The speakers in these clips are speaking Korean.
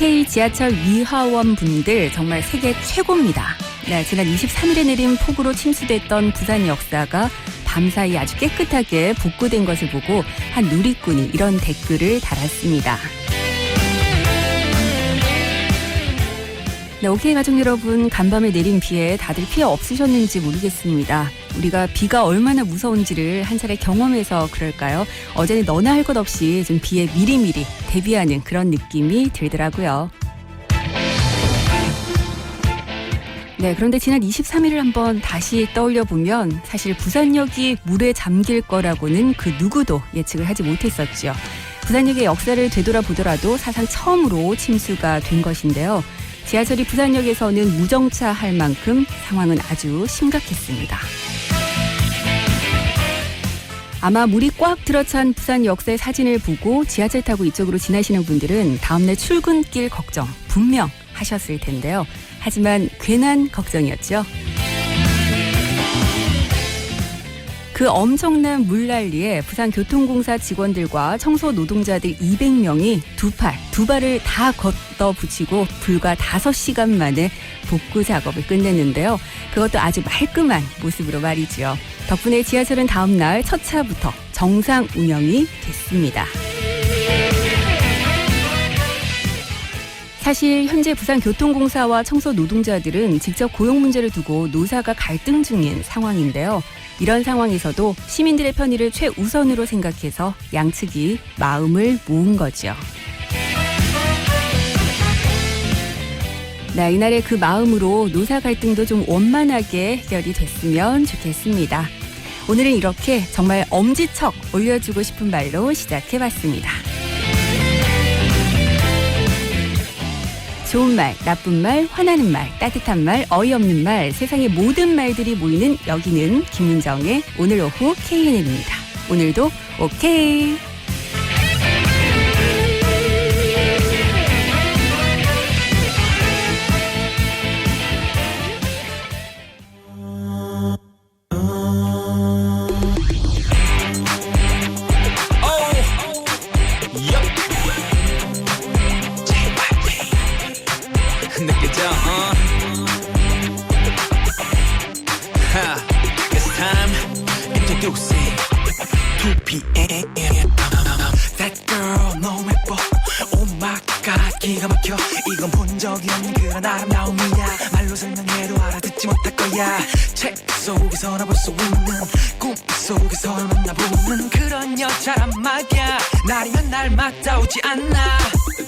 K 지하철 위화원 분들 정말 세계 최고입니다. 네, 지난 23일에 내린 폭우로 침수됐던 부산 역사가 밤사이 아주 깨끗하게 복구된 것을 보고 한 누리꾼이 이런 댓글을 달았습니다. 네, OK 가족 여러분, 간밤에 내린 비에 다들 피해 없으셨는지 모르겠습니다. 우리가 비가 얼마나 무서운지를 한 차례 경험해서 그럴까요? 어제는 너나 할 것 없이 좀 비에 미리미리 대비하는 그런 느낌이 들더라고요. 네, 그런데 지난 23일을 한번 다시 떠올려보면 사실 부산역이 물에 잠길 거라고는 그 누구도 예측을 하지 못했었죠. 부산역의 역사를 되돌아보더라도 사상 처음으로 침수가 된 것인데요. 지하철이 부산역에서는 무정차 할 만큼 상황은 아주 심각했습니다. 아마 물이 꽉 들어찬 부산 역사의 사진을 보고 지하철 타고 이쪽으로 지나시는 분들은 다음날 출근길 걱정 분명 하셨을 텐데요. 하지만 괜한 걱정이었죠. 그 엄청난 물난리에 부산교통공사 직원들과 청소 노동자들 200명이 두 발을 다 걷어붙이고 불과 5시간 만에 복구 작업을 끝냈는데요. 그것도 아주 말끔한 모습으로 말이죠. 덕분에 지하철은 다음 날 첫 차부터 정상 운영이 됐습니다. 사실 현재 부산교통공사와 청소 노동자들은 직접 고용 문제를 두고 노사가 갈등 중인 상황인데요. 이런 상황에서도 시민들의 편의를 최우선으로 생각해서 양측이 마음을 모은 거죠. 네, 이날의 그 마음으로 노사 갈등도 좀 원만하게 해결이 됐으면 좋겠습니다. 오늘은 이렇게 정말 엄지척 올려주고 싶은 말로 시작해봤습니다. 좋은 말, 나쁜 말, 화나는 말, 따뜻한 말, 어이없는 말, 세상의 모든 말들이 모이는 여기는 김민정의 오늘 오후 KNN입니다. 오늘도 오케이. It's time introducing 2PM. That girl 너무 예뻐. Oh my god 기가 막혀. 이건 본 적이 없는 그런 아름다움이야. 말로 설명해도 알아듣지 못할 거야. 책 속에서나 볼 수 있는 꿈 속에서 만나보는 그런 여자란 말이야. 날이면 날마다 오지 않아.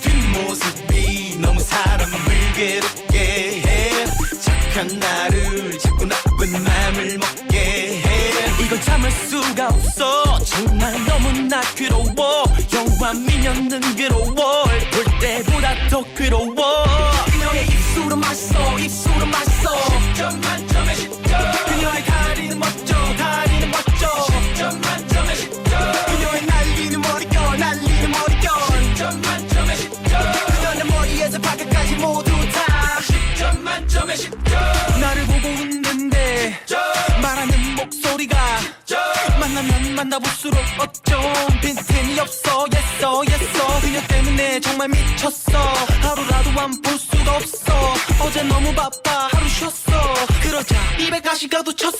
뒷모습이 너무 사람을 괴롭게 해. 착한 나를 자꾸 나쁜 맘을 먹게 해. 이건 참을 수가 없어. 정말 너무나 괴로워. 영화 미녀는 괴로워. 볼 때보다 더 괴로워. 그녀의 입술은 맛있어. 입술은 맛있어. 10점 만점에 10점. 그녀의 다리는 멋져. 다리는 멋져. 10점 만점에 10점. 그녀의 날리는 머리결. 날리는 머리결. 10점 만점에 10점. 그녀의 머리에서 발끝까지 모두 다 10점 만점에 10점. 나를 보고 웃는데 말하는 목소리가 만나면 만나볼수록 어쩜 빈틈이 없어. 예써 예써. 그녀 때문에 정말 미쳤어. 하루라도 안 볼 수가 없어. 어제 너무 바빠 하루 쉬었어. 그러자 입에 가시가도 쳤어.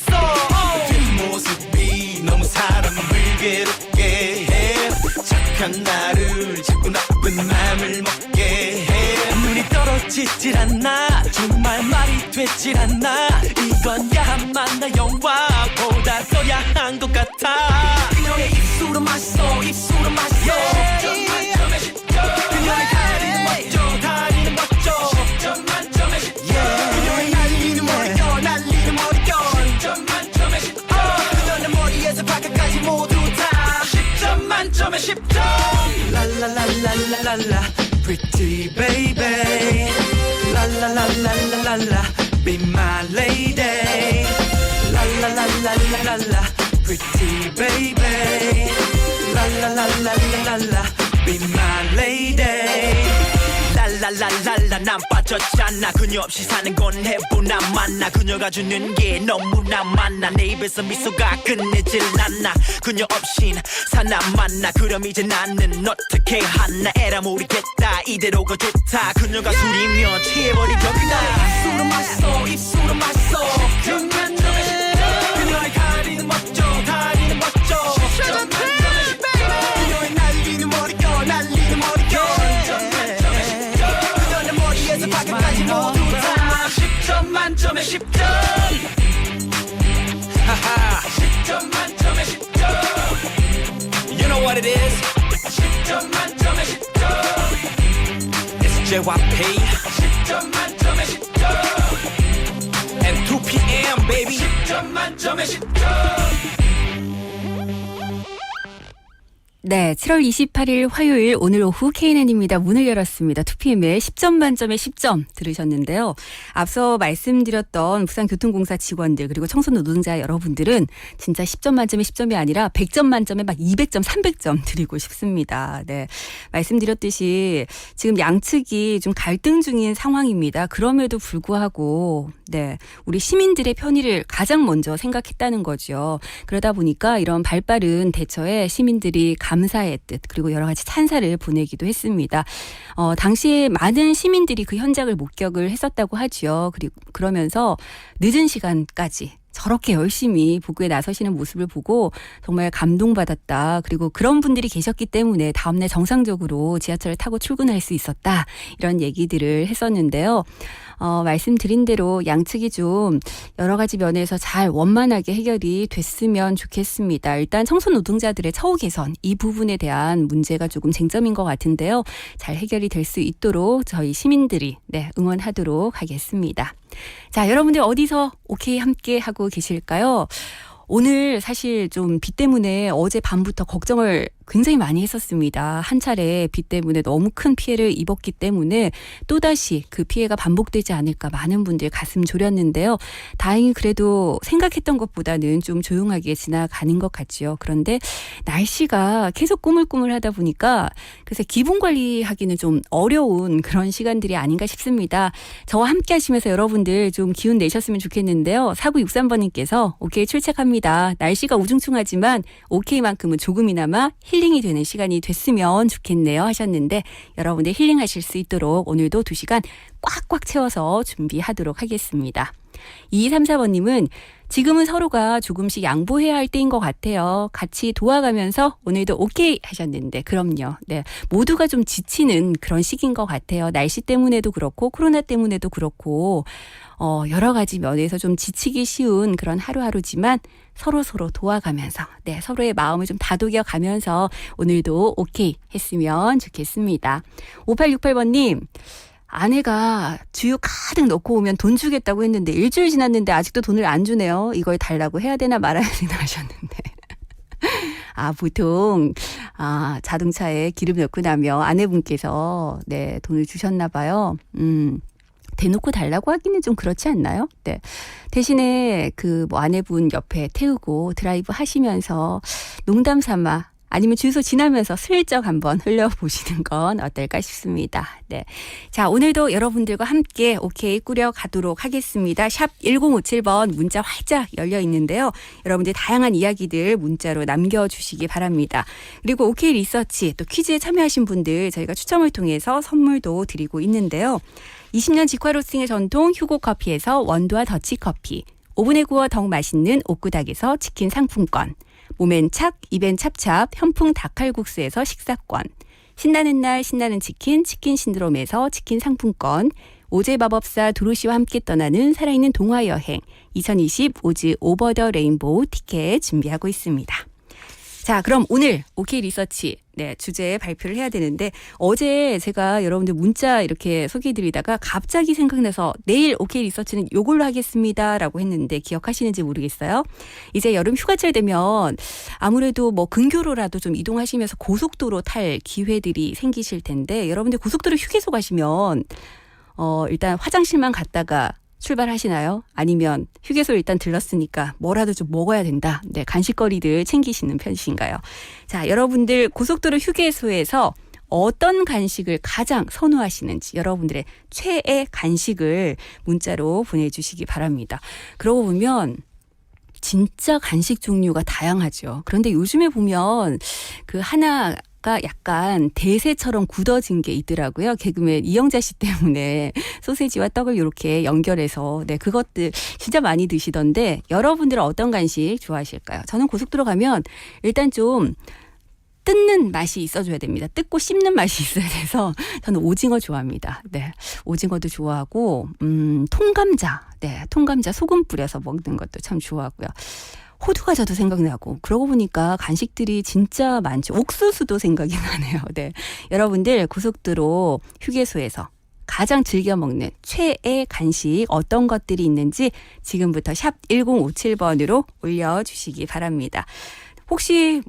뒷모습이 너무 사람을 괴롭게 해. 착한 나를 자꾸 나쁜 맘을 먹게 해. 눈이 떨어지질 않아. 정말 말이 되질 않아. 이건 야한 나 영화보다 더 야한 것 같아. 그녀의 입술은 맛있어. 입술은 맛있어. 10점 만점에 10점. 그녀의 다리는 멋져. 다리는 멋져. 10점 만점에 10점. 그녀의 날리는 머리결. 날리는 머리결. 10점 만점에 10점. 그녀의 머리에서 발끝까지 모두 다 10점 만점에 10점. 랄랄랄랄랄라 Pretty baby. 랄랄랄랄랄라 Be my lady. 랄랄랄랄랄라 Pretty baby. 랄랄랄랄랄라 Be my lady. 랄랄랄랄라 난 빠졌잖아. 그녀 없이 사는 건 해보나 마나. 그녀가 주는 게 너무나 많아. 내 입에서 미소가 끝내질 않나. 그녀 없인 사나 만나. 그럼 이제 나는 어떻게 하나. 에라 모르겠다 이대로가 좋다. 그녀가 술이면 취해버리겠다. 입술은 맛있어 입술은 맛있어. 그녀의 다리는 멋져 다리는 멋져. 그녀의 날리는 머리결 날리는 머리결. 그녀의 머리에서 발끝까지 모두 다 10점 만점에 10점. 하하 10점 만점에 10점. You know what it is. 10점 만점에 10점. It's JYP. 10점 만점에 10점. And 2 p.m. baby. 10점 만점에 10점. 네, 7월 28일 화요일 오늘 오후 KNN입니다. 문을 열었습니다. 2PM의 10점 만점에 10점 들으셨는데요. 앞서 말씀드렸던 부산교통공사 직원들 그리고 청소 노동자 여러분들은 진짜 10점 만점에 10점이 아니라 100점 만점에 막 200점, 300점 드리고 싶습니다. 네, 말씀드렸듯이 지금 양측이 좀 갈등 중인 상황입니다. 그럼에도 불구하고 네, 우리 시민들의 편의를 가장 먼저 생각했다는 거죠. 그러다 보니까 이런 발빠른 대처에 시민들이 감사의 뜻 그리고 여러 가지 찬사를 보내기도 했습니다. 당시에 많은 시민들이 그 현장을 목격을 했었다고 하죠. 그리고 그러면서 늦은 시간까지 저렇게 열심히 복구에 나서시는 모습을 보고 정말 감동받았다. 그리고 그런 분들이 계셨기 때문에 다음날 정상적으로 지하철을 타고 출근할 수 있었다. 이런 얘기들을 했었는데요. 말씀드린 대로 양측이 좀 여러 가지 면에서 잘 원만하게 해결이 됐으면 좋겠습니다. 일단 청소 노동자들의 처우 개선 이 부분에 대한 문제가 조금 쟁점인 것 같은데요. 잘 해결이 될 수 있도록 저희 시민들이 응원하도록 하겠습니다. 자, 여러분들 어디서 오케이 함께 하고 계실까요? 오늘 사실 좀 비 때문에 어제 밤부터 걱정을 굉장히 많이 했었습니다. 한 차례 비 때문에 너무 큰 피해를 입었기 때문에 또다시 그 피해가 반복되지 않을까 많은 분들 가슴 졸였는데요. 다행히 그래도 생각했던 것보다는 좀 조용하게 지나가는 것 같죠. 그런데 날씨가 계속 꾸물꾸물하다 보니까 그래서 기분 관리하기는 좀 어려운 그런 시간들이 아닌가 싶습니다. 저와 함께 하시면서 여러분들 좀 기운 내셨으면 좋겠는데요. 4963번님께서 오케이 출첵합니다. 날씨가 우중충하지만 오케이만큼은 조금이나마 힐링이 되는 시간이 됐으면 좋겠네요 하셨는데 여러분들 힐링하실 수 있도록 오늘도 2시간 꽉꽉 채워서 준비하도록 하겠습니다. 2234번님은 지금은 서로가 조금씩 양보해야 할 때인 것 같아요. 같이 도와가면서 오늘도 오케이 하셨는데 그럼요. 네, 모두가 좀 지치는 그런 시기인 것 같아요. 날씨 때문에도 그렇고 코로나 때문에도 그렇고 여러 가지 면에서 좀 지치기 쉬운 그런 하루하루지만 서로 도와가면서 서로의 마음을 좀 다독여가면서 오늘도 오케이 했으면 좋겠습니다. 5868번님 아내가 주유 가득 넣고 오면 돈 주겠다고 했는데 일주일 지났는데 아직도 돈을 안 주네요. 이걸 달라고 해야 되나 말아야 되나 하셨는데 보통 자동차에 기름 넣고 나면 아내분께서 돈을 주셨나 봐요. 대놓고 달라고 하기는 좀 그렇지 않나요? 네. 대신에 아내분 옆에 태우고 드라이브 하시면서 농담 삼아 아니면 주유소 지나면서 슬쩍 한번 흘려보시는 건 어떨까 싶습니다. 네. 자, 오늘도 여러분들과 함께 오케이 꾸려가도록 하겠습니다. 샵 1057번 문자 활짝 열려 있는데요. 여러분들 다양한 이야기들 문자로 남겨주시기 바랍니다. 그리고 오케이 리서치 또 퀴즈에 참여하신 분들 저희가 추첨을 통해서 선물도 드리고 있는데요. 20년 직화로스팅의 전통 휴고커피에서 원두와 더치커피, 오븐에 구워 더욱 맛있는 옥구닭에서 치킨 상품권, 몸엔 착, 입엔 찹찹 현풍 닭칼국수에서 식사권, 신나는 날 신나는 치킨 신드롬에서 치킨 상품권, 오즈의 마법사 도로시와 함께 떠나는 살아있는 동화여행 2020 오즈 오버 더 레인보우 티켓 준비하고 있습니다. 자, 그럼 오늘 오케이 리서치 주제 발표를 해야 되는데 어제 제가 여러분들 문자 이렇게 소개해드리다가 갑자기 생각나서 내일 오케이 리서치는 요걸로 하겠습니다라고 했는데 기억하시는지 모르겠어요. 이제 여름 휴가철 되면 아무래도 근교로라도 좀 이동하시면서 고속도로 탈 기회들이 생기실 텐데 여러분들 고속도로 휴게소 가시면 일단 화장실만 갔다가 출발하시나요? 아니면 휴게소 일단 들렀으니까 뭐라도 좀 먹어야 된다. 간식거리들 챙기시는 편이신가요? 자, 여러분들 고속도로 휴게소에서 어떤 간식을 가장 선호하시는지 여러분들의 최애 간식을 문자로 보내주시기 바랍니다. 그러고 보면 진짜 간식 종류가 다양하죠. 그런데 요즘에 보면 그 하나가 약간 대세처럼 굳어진 게 있더라고요. 개그맨 이영자 씨 때문에 소세지와 떡을 이렇게 연결해서 그것들 진짜 많이 드시던데 여러분들은 어떤 간식 좋아하실까요? 저는 고속도로 가면 일단 좀 뜯는 맛이 있어줘야 됩니다. 뜯고 씹는 맛이 있어야 돼서 저는 오징어 좋아합니다. 네, 오징어도 좋아하고 통감자, 통감자 소금 뿌려서 먹는 것도 참 좋아하고요. 호두과자도 생각나고 그러고 보니까 간식들이 진짜 많죠. 옥수수도 생각이 나네요. 네, 여러분들 고속도로 휴게소에서 가장 즐겨 먹는 최애 간식 어떤 것들이 있는지 지금부터 샵 1057번으로 올려주시기 바랍니다. 혹시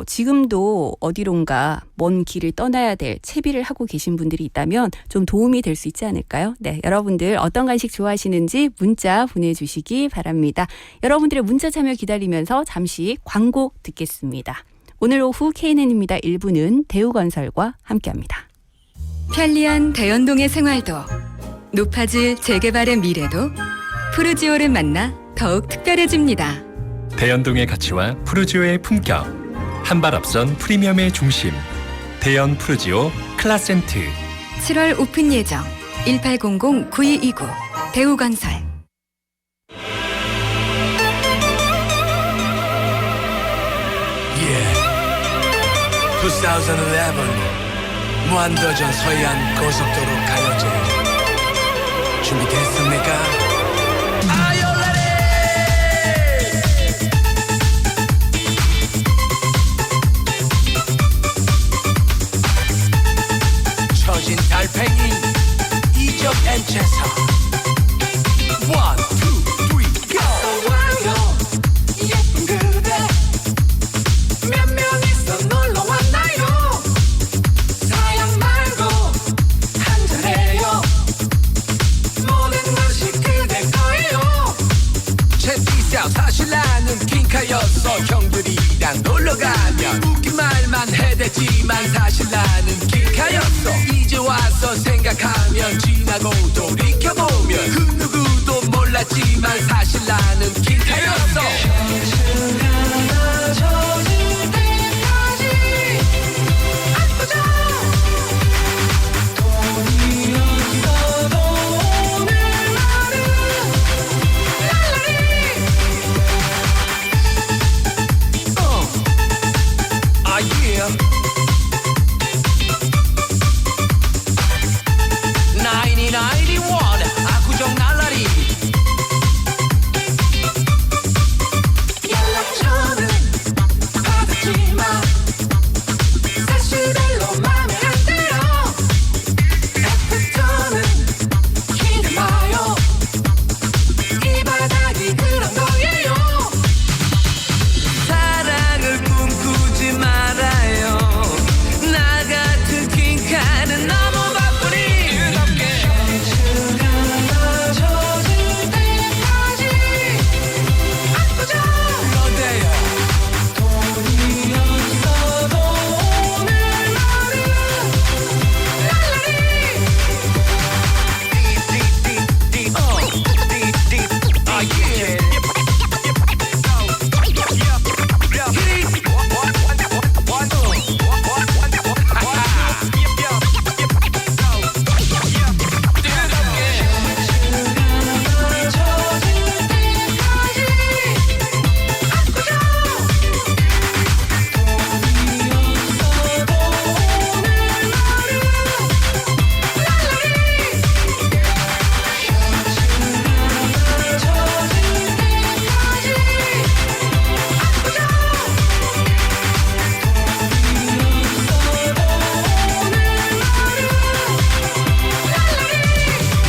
지금도 어디론가 먼 길을 떠나야 될 채비를 하고 계신 분들이 있다면 좀 도움이 될 수 있지 않을까요? 네, 여러분들 어떤 간식 좋아하시는지 문자 보내주시기 바랍니다. 여러분들의 문자 참여 기다리면서 잠시 광고 듣겠습니다. 오늘 오후 KNN입니다. 1부는 대우건설과 함께합니다. 편리한 대연동의 생활도 높아질 재개발의 미래도 푸르지오를 만나 더욱 특별해집니다. 대연동의 가치와 푸르지오의 품격, 한 발 앞선 프리미엄의 중심, 대연 푸르지오 클라센트. 7월 오픈 예정 1800-9229 대우건설. Yeah. 2011 무한도전 서해안 고속도로 가요제 준비됐습니까? Are you ready? 처진 달팽이 이적 앤체사 One, two, three, go! 와요 예쁜 그대 몇 명이서 놀러 왔나요? 사양 말고 한잔해요. 모든 것이 그대 거예요. 채티사 사실 나는 킹카였어. 형들이랑 놀러 가면 웃긴 말만 해댔지만 사실 나는 킹카였어. 이제 와서 생각하면 지나고 돌이켜보면 그 누구도 몰랐지만 사실 나는 킹카였어. 젖을 때까지 아프죠. 돈이 없어도 오늘날은 랄라리. yeah. 1991 압구정 날라리. 연락처는 받았지만 사실 별로 맘에 안 들어. 애프터는 기대마요. 이 바닥이 그런 거예요. 사랑을 꿈꾸지 말아요. 나 같은 킹카는 너무 바쁘니 즐겁게 셔츠가 젖을 때까지 아프죠. 그런데요 돈이 없어도 오늘날은 랄라리.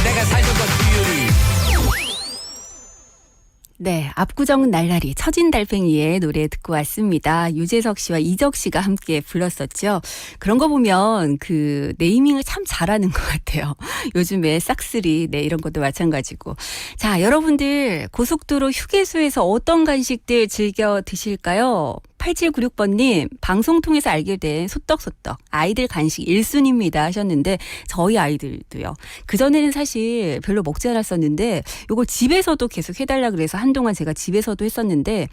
내가 살던 건 비율이. 네, 압구정 날라리 처진 달팽이의 노래 듣고 왔습니다. 유재석 씨와 이적 씨가 함께 불렀었죠. 그런 거 보면 그 네이밍을 참 잘하는 것 같아요. 요즘에 싹쓸이 이런 것도 마찬가지고. 자, 여러분들 고속도로 휴게소에서 어떤 간식들 즐겨 드실까요? 8796번님, 방송 통해서 알게 된 소떡소떡 아이들 간식 1순위입니다 하셨는데 저희 아이들도요. 그전에는 사실 별로 먹지 않았었는데 이걸 집에서도 계속 해달라 그래서 한동안 제가 집에서도 했었는데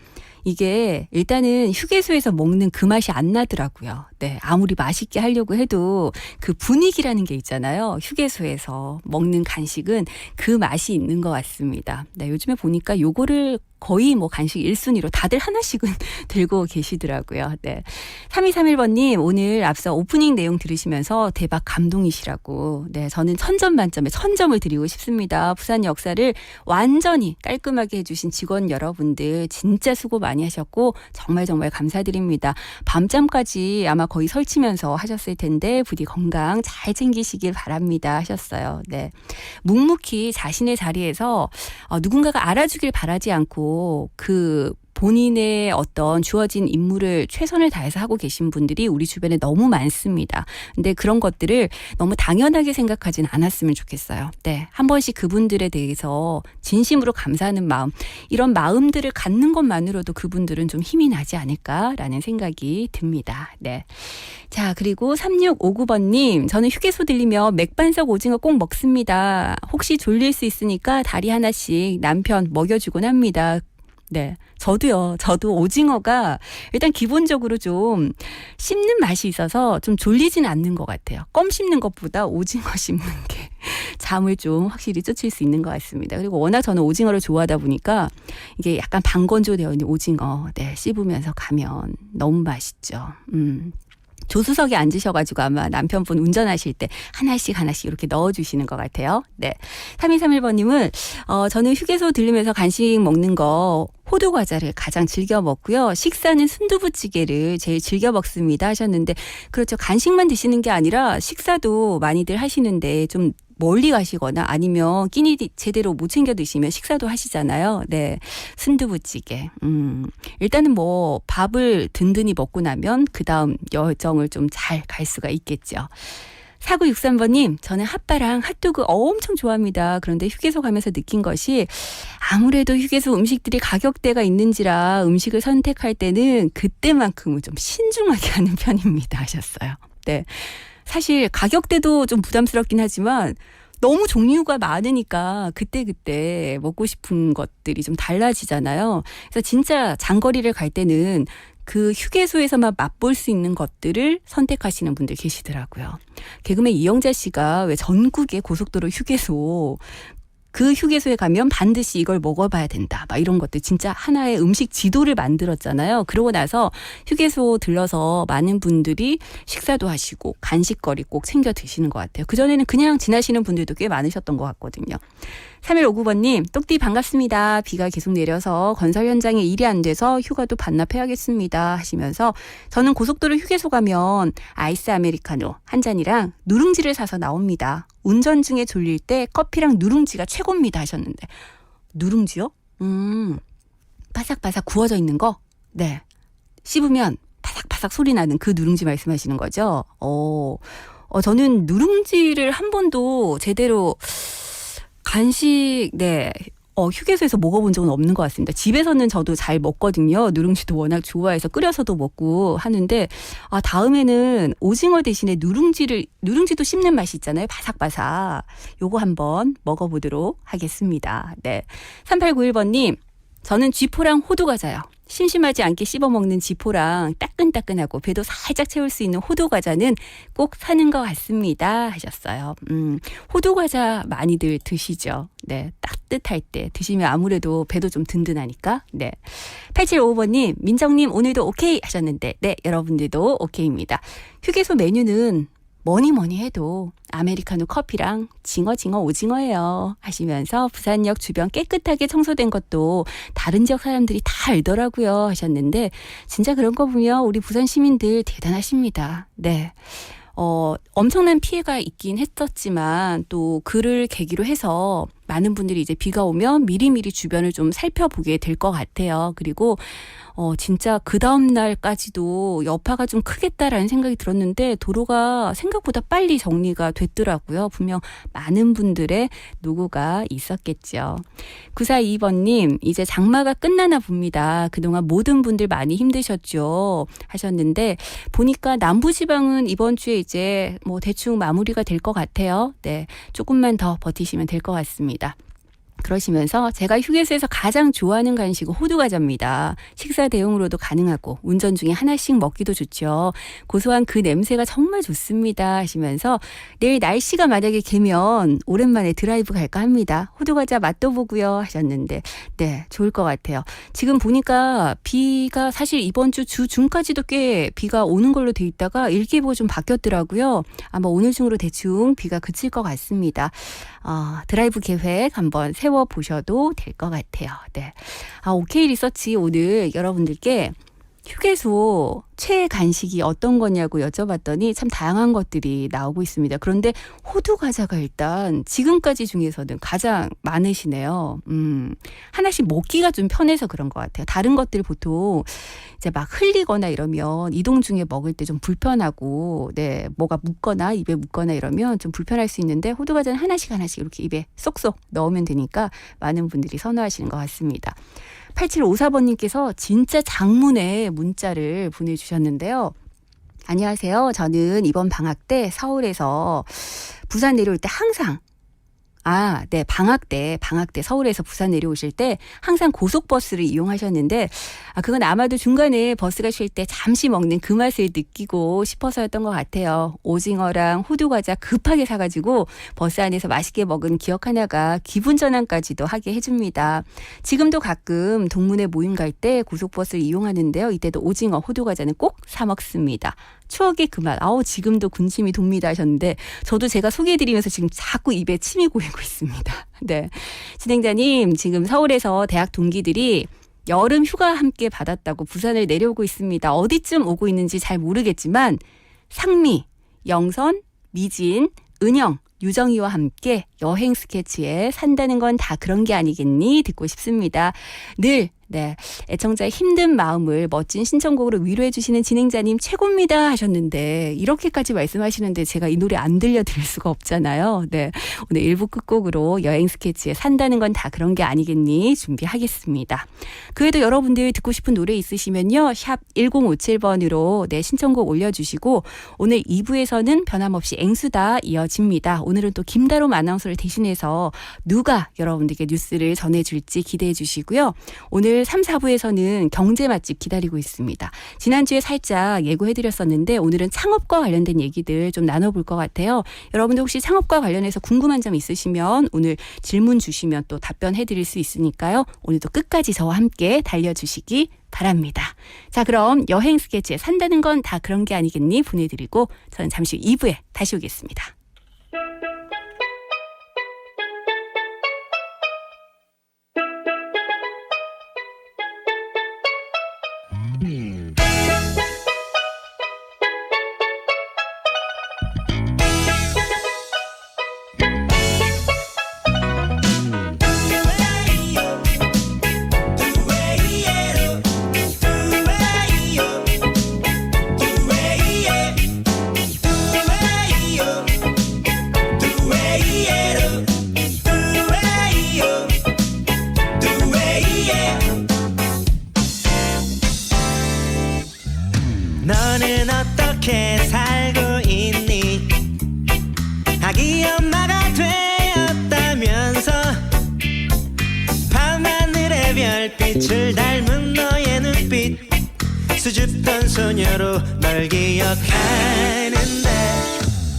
이게 일단은 휴게소에서 먹는 그 맛이 안 나더라고요. 네, 아무리 맛있게 하려고 해도 그 분위기라는 게 있잖아요. 휴게소에서 먹는 간식은 그 맛이 있는 것 같습니다. 네, 요즘에 보니까 요거를 거의 뭐 간식 1순위로 다들 하나씩은 들고 계시더라고요. 네. 3231번님, 오늘 앞서 오프닝 내용 들으시면서 대박 감동이시라고. 네, 저는 1000점 만점에 1000점을 드리고 싶습니다. 부산 역사를 완전히 깔끔하게 해주신 직원 여러분들 진짜 수고 많이 하셨고 정말 정말 감사드립니다. 밤잠까지 아마 거의 설치면서 하셨을 텐데 부디 건강 잘 챙기시길 바랍니다 하셨어요. 네. 묵묵히 자신의 자리에서 누군가가 알아주길 바라지 않고 그 본인의 어떤 주어진 임무를 최선을 다해서 하고 계신 분들이 우리 주변에 너무 많습니다. 근데 그런 것들을 너무 당연하게 생각하진 않았으면 좋겠어요. 네. 한 번씩 그분들에 대해서 진심으로 감사하는 마음, 이런 마음들을 갖는 것만으로도 그분들은 좀 힘이 나지 않을까라는 생각이 듭니다. 네. 자, 그리고 3659번님, 저는 휴게소 들리며 맥반석 오징어 꼭 먹습니다. 혹시 졸릴 수 있으니까 다리 하나씩 남편 먹여주곤 합니다. 네. 저도 오징어가 일단 기본적으로 좀 씹는 맛이 있어서 좀 졸리지는 않는 것 같아요. 껌 씹는 것보다 오징어 씹는 게 잠을 좀 확실히 쫓을 수 있는 것 같습니다. 그리고 워낙 저는 오징어를 좋아하다 보니까 이게 약간 반건조되어 있는 오징어, 네, 씹으면서 가면 너무 맛있죠. 조수석에 앉으셔가지고 아마 남편분 운전하실 때 하나씩 이렇게 넣어주시는 것 같아요. 네. 3231번님은, 저는 휴게소 들리면서 간식 먹는 거 호두 과자를 가장 즐겨 먹고요. 식사는 순두부찌개를 제일 즐겨 먹습니다 하셨는데, 그렇죠. 간식만 드시는 게 아니라 식사도 많이들 하시는데 좀 멀리 가시거나 아니면 끼니 제대로 못 챙겨 드시면 식사도 하시잖아요. 네. 순두부찌개. 일단은 뭐 밥을 든든히 먹고 나면 그 다음 여정을 좀 잘 갈 수가 있겠죠. 4963번님, 저는 핫바랑 핫도그 엄청 좋아합니다. 그런데 휴게소 가면서 느낀 것이 아무래도 휴게소 음식들이 가격대가 있는지라 음식을 선택할 때는 그때만큼은 좀 신중하게 하는 편입니다 하셨어요. 네. 사실 가격대도 좀 부담스럽긴 하지만 너무 종류가 많으니까 그때그때 먹고 싶은 것들이 좀 달라지잖아요. 그래서 진짜 장거리를 갈 때는 그 휴게소에서만 맛볼 수 있는 것들을 선택하시는 분들 계시더라고요. 개그맨 이영자 씨가 왜 전국의 고속도로 휴게소, 그 휴게소에 가면 반드시 이걸 먹어봐야 된다, 막 이런 것들 진짜 하나의 음식 지도를 만들었잖아요. 그러고 나서 휴게소 들러서 많은 분들이 식사도 하시고 간식거리 꼭 챙겨 드시는 것 같아요. 그전에는 그냥 지나시는 분들도 꽤 많으셨던 것 같거든요. 3159번님, 똑띠 반갑습니다. 비가 계속 내려서 건설 현장에 일이 안 돼서 휴가도 반납해야겠습니다 하시면서, 저는 고속도로 휴게소 가면 아이스 아메리카노 한 잔이랑 누룽지를 사서 나옵니다. 운전 중에 졸릴 때 커피랑 누룽지가 최고입니다 하셨는데, 누룽지요? 바삭바삭 구워져 있는 거? 네. 씹으면 바삭바삭 소리 나는 그 누룽지 말씀하시는 거죠? 저는 누룽지를 한 번도 제대로 간식, 네, 휴게소에서 먹어본 적은 없는 것 같습니다. 집에서는 저도 잘 먹거든요. 누룽지도 워낙 좋아해서 끓여서도 먹고 하는데, 다음에는 오징어 대신에 누룽지도 씹는 맛이 있잖아요. 바삭바삭. 요거 한번 먹어보도록 하겠습니다. 네. 3891번님, 저는 쥐포랑 호두 과자요. 심심하지 않게 씹어먹는 쥐포랑 따끈따끈하고 배도 살짝 채울 수 있는 호두 과자는 꼭 사는 것 같습니다 하셨어요. 호두 과자 많이들 드시죠. 네, 따뜻할 때 드시면 아무래도 배도 좀 든든하니까. 네. 8755번님, 민정님 오늘도 오케이 하셨는데, 네, 여러분들도 오케이입니다. 휴게소 메뉴는 뭐니 해도 아메리카노 커피랑 징어 오징어예요 하시면서 부산역 주변 깨끗하게 청소된 것도 다른 지역 사람들이 다 알더라고요 하셨는데, 진짜 그런 거 보면 우리 부산 시민들 대단하십니다. 네. 엄청난 피해가 있긴 했었지만 또 그를 계기로 해서 많은 분들이 이제 비가 오면 미리미리 주변을 좀 살펴보게 될 것 같아요. 그리고 진짜 그 다음 날까지도 여파가 좀 크겠다라는 생각이 들었는데 도로가 생각보다 빨리 정리가 됐더라고요. 분명 많은 분들의 노고가 있었겠죠. 9422번님, 이제 장마가 끝나나 봅니다. 그동안 모든 분들 많이 힘드셨죠. 하셨는데 보니까 남부지방은 이번 주에 이제 뭐 대충 마무리가 될 것 같아요. 네, 조금만 더 버티시면 될 것 같습니다. 그러시면서 제가 휴게소에서 가장 좋아하는 간식은 호두과자입니다. 식사 대용으로도 가능하고 운전 중에 하나씩 먹기도 좋죠. 고소한 그 냄새가 정말 좋습니다. 하시면서 내일 날씨가 만약에 개면 오랜만에 드라이브 갈까 합니다. 호두과자 맛도 보고요. 하셨는데 네, 좋을 것 같아요. 지금 보니까 비가 사실 이번 주 중까지도 꽤 비가 오는 걸로 돼 있다가 일기예보가 좀 바뀌었더라고요. 아마 오늘 중으로 대충 비가 그칠 것 같습니다. 드라이브 계획 한번 세워보셔도 될 것 같아요. 네. 오케이 리서치 오늘 여러분들께 휴게소 최애 간식이 어떤 거냐고 여쭤봤더니 참 다양한 것들이 나오고 있습니다. 그런데 호두과자가 일단 지금까지 중에서는 가장 많으시네요. 하나씩 먹기가 좀 편해서 그런 것 같아요. 다른 것들 보통 이제 막 흘리거나 이러면 이동 중에 먹을 때 좀 불편하고, 네, 뭐가 묻거나 입에 묻거나 이러면 좀 불편할 수 있는데 호두과자는 하나씩 이렇게 입에 쏙쏙 넣으면 되니까 많은 분들이 선호하시는 것 같습니다. 8754번님께서 진짜 장문의 문자를 보내주셨는데요. 안녕하세요. 저는 이번 방학 때 서울에서 부산 내려올 때 항상 네, 방학 때 서울에서 부산 내려오실 때 항상 고속버스를 이용하셨는데 그건 아마도 중간에 버스가 쉴 때 잠시 먹는 그 맛을 느끼고 싶어서였던 것 같아요. 오징어랑 호두과자 급하게 사가지고 버스 안에서 맛있게 먹은 기억 하나가 기분 전환까지도 하게 해줍니다. 지금도 가끔 동문회 모임 갈 때 고속버스를 이용하는데요. 이때도 오징어, 호두과자는 꼭 사 먹습니다. 추억의 그 맛. 지금도 군침이 돕니다 하셨는데 저도 제가 소개해드리면서 지금 자꾸 입에 침이 고이고 있습니다. 네, 진행자님, 지금 서울에서 대학 동기들이 여름 휴가 함께 받았다고 부산을 내려오고 있습니다. 어디쯤 오고 있는지 잘 모르겠지만 상미, 영선, 미진, 은영, 유정이와 함께 여행 스케치에 산다는 건 다 그런 게 아니겠니? 듣고 싶습니다. 늘 애청자의 힘든 마음을 멋진 신청곡으로 위로해 주시는 진행자님 최고입니다 하셨는데 이렇게까지 말씀하시는데 제가 이 노래 안 들려드릴 수가 없잖아요. 네, 오늘 1부 끝곡으로 여행 스케치에 산다는 건 다 그런 게 아니겠니? 준비하겠습니다. 그 외에도 여러분들 듣고 싶은 노래 있으시면요. 샵 1057번으로 신청곡 올려주시고 오늘 2부에서는 변함없이 앵수다 이어집니다. 오늘은 또 김다롬 아나운서를 대신해서 누가 여러분들께 뉴스를 전해줄지 기대해 주시고요. 오늘 3, 4부에서는 경제 맛집 기다리고 있습니다. 지난주에 살짝 예고해드렸었는데 오늘은 창업과 관련된 얘기들 좀 나눠볼 것 같아요. 여러분들 혹시 창업과 관련해서 궁금한 점 있으시면 오늘 질문 주시면 또 답변해드릴 수 있으니까요. 오늘도 끝까지 저와 함께 달려주시기 바랍니다. 자, 그럼 여행 스케치에 산다는 건 다 그런 게 아니겠니? 보내드리고 저는 잠시 후 2부에 다시 오겠습니다. 너는 어떻게 살고 있니? 아기 엄마가 되었다면서 밤하늘의 별빛을 닮은 너의 눈빛 수줍던 소녀로 널 기억하는데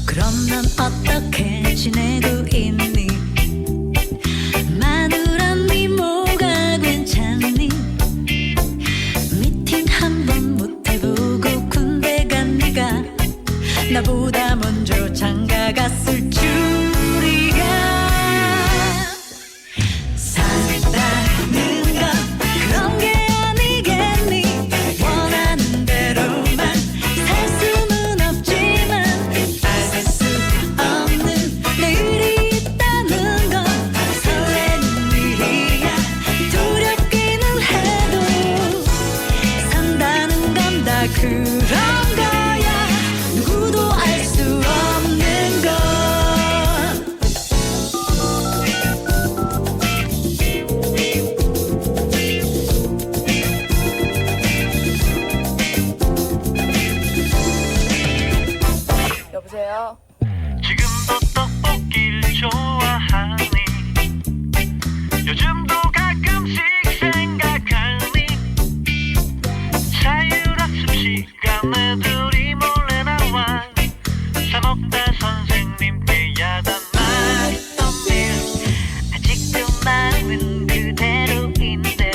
그럼 넌 어떻게 지내고 있니? 마누라 네 뭐가 괜찮니? 미팅 한번 못 해보고 군대 간 네가 나보다 먼저 장가 갔을 줄이야. 산다는 건 그런 게 아니겠니? 원하는 대로만 살 수는 없지만 알 수 없는 내일이 있다는 건 주세요. 지금도 떡볶이를 좋아하니 요즘도 가끔씩 생각하니 자율학습 시간에 둘이 몰래 나와 사먹다 선생님께 야단맞던 일 아직도 마음은 그대로인데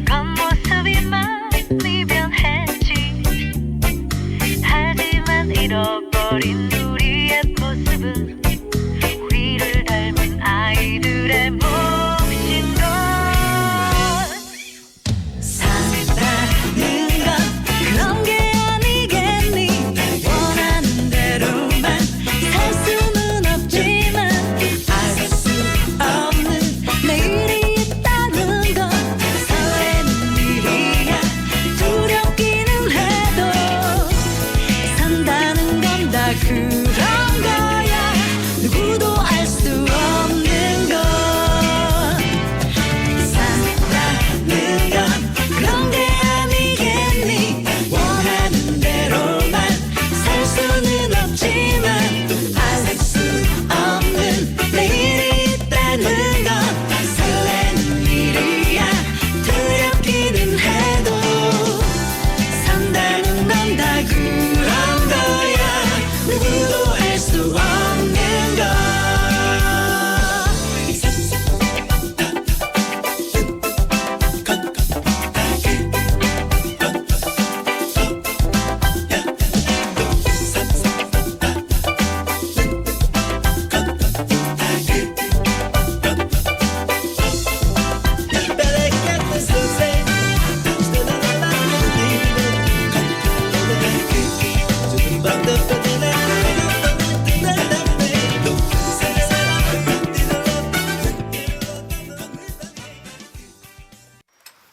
겉모습이 많이 변했지 하지만 잃어버린 우리의 모습은 우리를 닮은 아이들의 몫인걸 산다는 건 그런 게 아니겠니 원하는 대로만 살 수는 없지만 알 수 없는 내일이 있다는 건 설레는 일이야 두렵기는 해도 산다는 건 다 그런 거야 누구도 알 수 없는 것 산다는 건 그런 게 아니겠니 원하는 대로만 살 수는 없지만 알 수 없는 내일이 있다는 건 설레는 일이야 두렵기는 해도 산다는 건 다 그런 거야 누구도 알 수 없는 것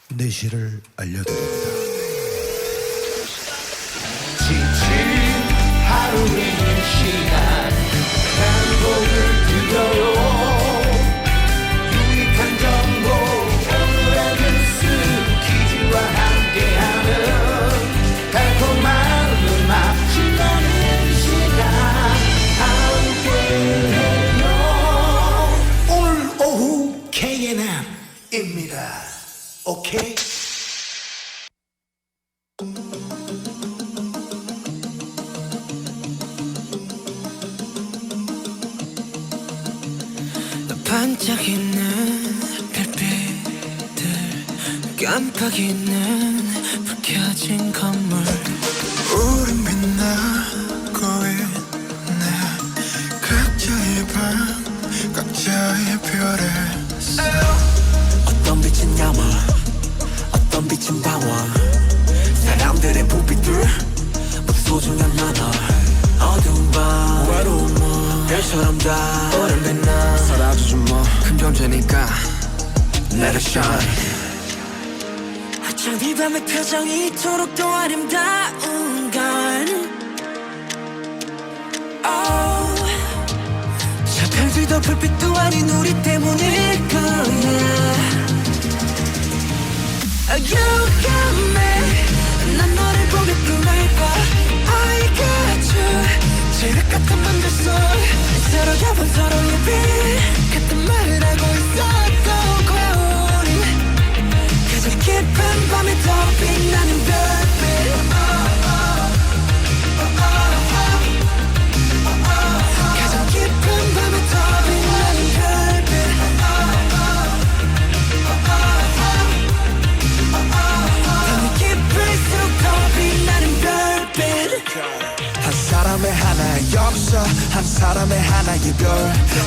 내실을 알려드립니다. 오늘 오후 KNM입니다. 오케이? 반짝이는 별빛들 깜빡이는 불 켜진 건물 우린 빛나고 있네. 각자의 방 각자의 별에서 어떤 빛은 야물 어떤 빛은 방황 사람들의 부비들 모두 소중한 나널 어두운 밤 외로움은 별처럼 다 오랜 빛나 사라지지 뭐큰 존재니까 Let it shine 어쩜 이 밤의 표정이 이토록 또 아름다운 건 저 별들도 불빛도 아닌 우리 때문일 거야 You got me 난 너를 보며 꿈을 꿔 I got you 지륵 같은 밤들 속 서로가 본 서로의 빛 같은 말을 하고 있었던 거야 우리 가장 깊은 밤에 더 빛나는 별빛 가장 깊은 밤에 더 빛나는 별빛 밤이 깊을수록 더 빛나는 별빛 한 사람의 하나의 역사 한 사람의 하나의 별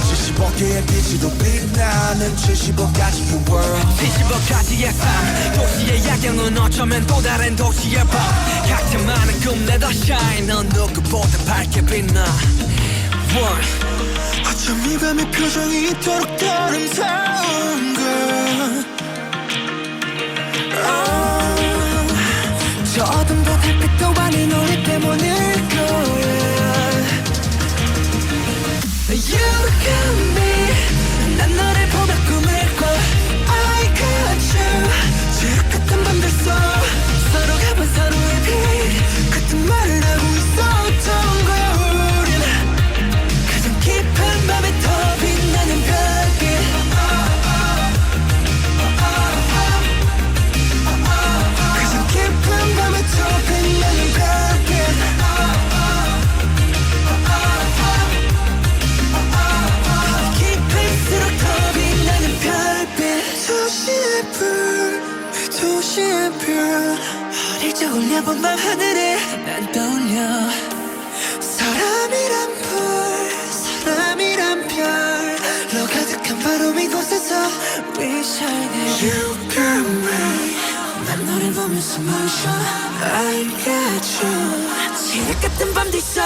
75개의 빛으로 빛나는 75가지의 world 75가지의 삶 도시의 야경은 어쩌면 또 다른 도시의 밤 각자 많은 꿈내 더 shine 넌 누구보다 밝게 빛나 어쩜 이 밤의 표정이 이토록 더 아름다운 걸 저 어둠도 달빛도 아닌 우리 때문일 거야 You got me 난 너를 보며 꿈을 꿔 I got you 지륵 같은 밤들 속 서로가 본 서로의 빛 같은 말을 하고 있었던 거야 밤 하늘에 난 떠올려 사람이란 별로 가득한 바로 이곳에서 We shine You got me 난 너를 보면서 멈춰 I got you 지옥 같은 밤도 있어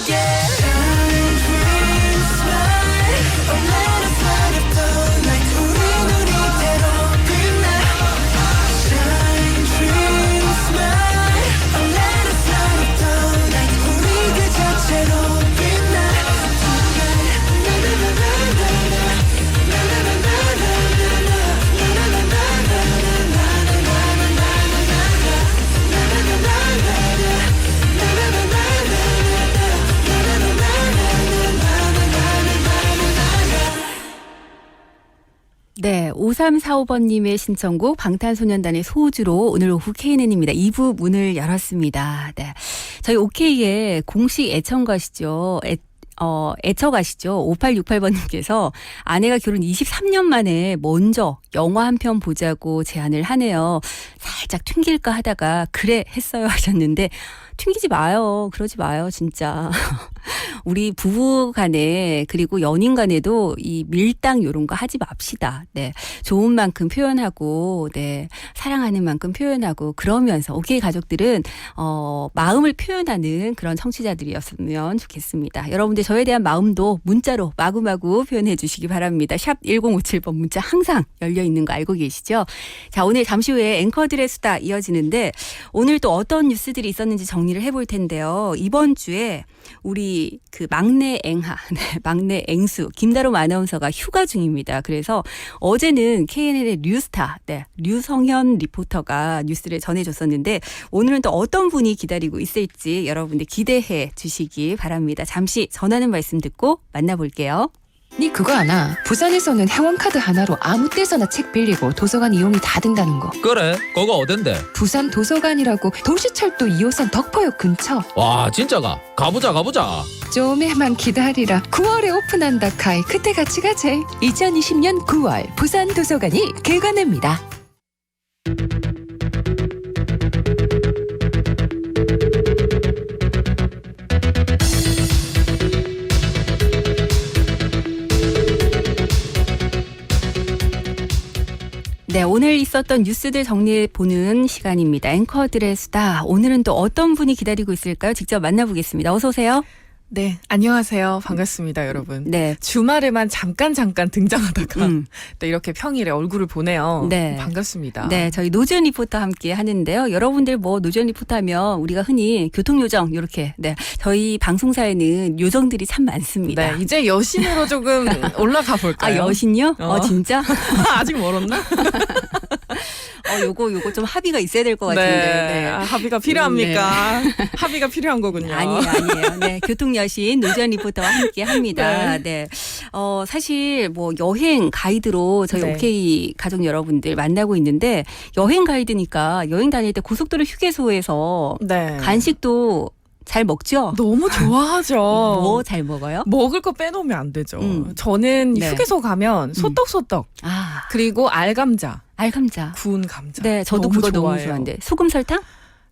Yeah Shine, dream, smile Oh let us light up the night 우린 이대로 빛나 Shine, dream, smile Oh let us light up the night 우리 그 자체로 빛나 네, 5345번님의 신청곡 방탄소년단의 소주로 오늘 오후 KNN입니다. 2부 문을 열었습니다. 네, 저희 OK의 공식 애청가시죠. 애처가시죠. 5868번님께서 아내가 결혼 23년 만에 먼저 영화 한 편 보자고 제안을 하네요. 살짝 튕길까 하다가 그래 했어요 하셨는데 튕기지 마요. 그러지 마요. 진짜. 우리 부부 간에 그리고 연인 간에도 이 밀당 이런 거 하지 맙시다. 네. 좋은 만큼 표현하고 네. 사랑하는 만큼 표현하고 그러면서 오케이 가족들은 마음을 표현하는 그런 청취자들이었으면 좋겠습니다. 여러분들 저에 대한 마음도 문자로 마구마구 표현해 주시기 바랍니다. 샵 1057번 문자 항상 열려 있는 거 알고 계시죠? 자, 오늘 잠시 후에 앵커들의 수다 이어지는데 오늘 또 어떤 뉴스들이 있었는지 정리를 해볼 텐데요. 이번 주에 우리 그 막내 앵하, 네, 막내 앵수 김다롬 아나운서가 휴가 중입니다. 그래서 어제는 KNN의 뉴스타, 네, 류성현 리포터가 뉴스를 전해줬었는데 오늘은 또 어떤 분이 기다리고 있을지 여러분들 기대해 주시기 바랍니다. 잠시 전하는 말씀 듣고 만나볼게요. 니 그거 아나? 부산에서는 회원카드 하나로 아무 때서나 책 빌리고 도서관 이용이 다 된다는 거. 그래? 거가 어딘데? 부산 도서관이라고 도시철도 2호선 덕포역 근처. 와 진짜가? 가보자. 좀에만 기다리라. 9월에 오픈한다 카이. 그때 같이 가재. 2020년 9월 부산 도서관이 개관합니다. 네, 오늘 있었던 뉴스들 정리해보는 시간입니다. 앵커들의 수다. 오늘은 또 어떤 분이 기다리고 있을까요? 직접 만나보겠습니다. 어서 오세요. 네, 안녕하세요. 반갑습니다, 여러분. 네. 주말에만 잠깐 등장하다가 또 이렇게 평일에 얼굴을 보네요. 네. 반갑습니다. 네, 저희 노지연 리포터 함께 하는데요. 여러분들 뭐 노지연 리포터 하면 우리가 흔히 교통요정 이렇게 네, 저희 방송사에는 요정들이 참 많습니다. 네, 이제 여신으로 조금 올라가 볼까요? 아, 여신요? 진짜? 아직 멀었나? 요거 좀 합의가 있어야 될 것 같은데. 네. 아, 합의가 필요합니까? 네. 합의가 필요한 거군요. 아니에요. 네, 교통여신 노지연 리포터와 함께 합니다. 네. 사실 뭐 여행 가이드로 저희 네. OK 가족 여러분들 만나고 있는데 여행 가이드니까 여행 다닐 때 고속도로 휴게소에서 네. 간식도 잘 먹죠? 너무 좋아하죠. 뭐 잘 먹어요? 먹을 거 빼놓으면 안 되죠. 저는 네. 휴게소 가면 소떡소떡 아, 그리고 알감자, 알감자. 구운 감자. 네, 저도 너무 그거 너무 좋아해요. 좋아하는데. 소금 설탕?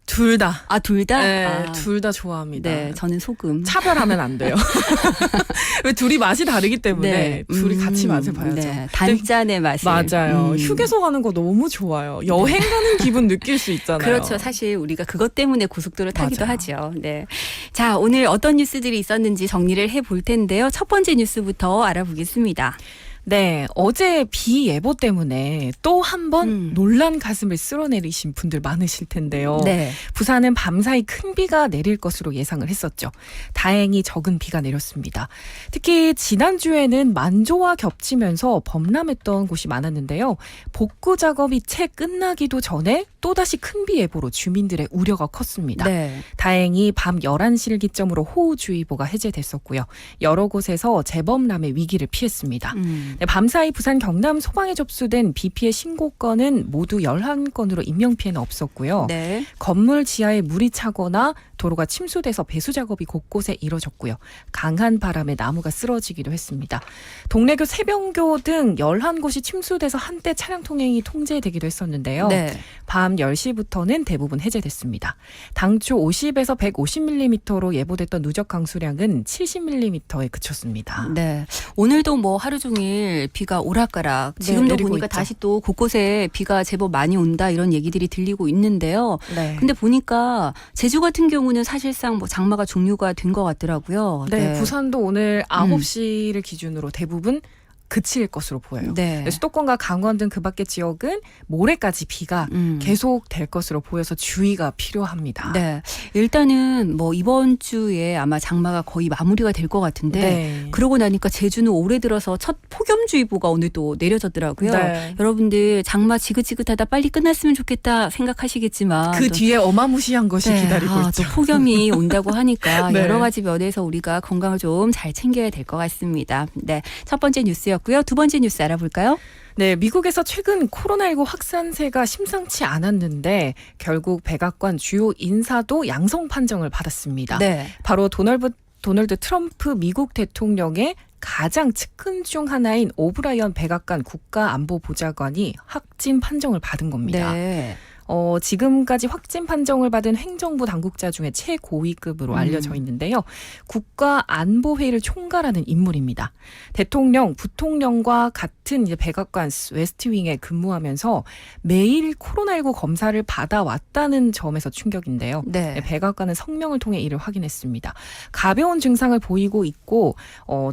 둘 다. 아, 둘 다? 네, 아, 둘 다 좋아합니다. 네, 저는 소금. 차별하면 안 돼요. 왜 둘이 맛이 다르기 때문에 네. 둘이 같이 맛을 봐야죠. 네, 단짠의 맛을. 맞아요. 휴게소 가는 거 너무 좋아요. 여행 가는 기분 느낄 수 있잖아요. 그렇죠. 사실 우리가 그것 때문에 고속도로 타기도 맞아요. 하죠. 네. 자, 오늘 어떤 뉴스들이 있었는지 정리를 해볼 텐데요. 첫 번째 뉴스부터 알아보겠습니다. 네, 어제 비 예보 때문에 또 한 번 놀란 가슴을 쓸어내리신 분들 많으실 텐데요. 네. 부산은 밤사이 큰 비가 내릴 것으로 예상을 했었죠. 다행히 적은 비가 내렸습니다. 특히 지난주에는 만조와 겹치면서 범람했던 곳이 많았는데요. 복구 작업이 채 끝나기도 전에 또다시 큰 비 예보로 주민들의 우려가 컸습니다. 네. 다행히 밤 11시를 기점으로 호우주의보가 해제됐었고요. 여러 곳에서 재범람의 위기를 피했습니다. 네, 밤사이 부산 경남 소방에 접수된 비 피해 신고 건은 모두 11건으로 인명피해는 없었고요. 네. 건물 지하에 물이 차거나 도로가 침수돼서 배수 작업이 곳곳에 이뤄졌고요. 강한 바람에 나무가 쓰러지기도 했습니다. 동래교, 새병교 등 11곳이 침수돼서 한때 차량 통행이 통제되기도 했었는데요. 네. 밤 10시부터는 대부분 해제됐습니다. 당초 50에서 150mm로 예보됐던 누적 강수량은 70mm에 그쳤습니다. 네. 오늘도 뭐 하루 종일 비가 오락가락. 네, 지금도 내리고 보니까 있죠. 다시 또 곳곳에 비가 제법 많이 온다 이런 얘기들이 들리고 있는데요. 네. 근데 보니까 제주 같은 경우는 사실상 뭐 장마가 종료가 된 것 같더라고요. 네, 부산도 오늘 9시를 기준으로 대부분 그칠 것으로 보여요. 네. 수도권과 강원 등 그 밖의 지역은 모레까지 비가 계속 될 것으로 보여서 주의가 필요합니다. 네. 일단은 뭐 이번 주에 아마 장마가 거의 마무리가 될 것 같은데 네. 그러고 나니까 제주는 올해 들어서 첫 폭염주의보가 오늘 또 내려졌더라고요. 네. 여러분들 장마 지긋지긋하다 빨리 끝났으면 좋겠다 생각하시겠지만 그 또 뒤에 어마무시한 것이 네, 기다리고 있죠. 또 폭염이 온다고 하니까 네. 여러 가지 면에서 우리가 건강을 좀 잘 챙겨야 될 것 같습니다. 네, 첫 번째 뉴스였고요. 두 번째 뉴스 알아볼까요? 네, 미국에서 최근 코로나19 확산세가 심상치 않았는데 결국 백악관 주요 인사도 양성 판정을 받았습니다. 네. 바로 도널드 트럼프 미국 대통령의 가장 측근 중 하나인 오브라이언 백악관 국가안보보좌관이 확진 판정을 받은 겁니다. 네. 지금까지 확진 판정을 받은 행정부 당국자 중에 최고위급으로 알려져 있는데요. 국가안보회의를 총괄하는 인물입니다. 대통령, 부통령과 같은 이제 백악관 웨스트윙에 근무하면서 매일 코로나19 검사를 받아왔다는 점에서 충격인데요. 네. 백악관은 성명을 통해 이를 확인했습니다. 가벼운 증상을 보이고 있고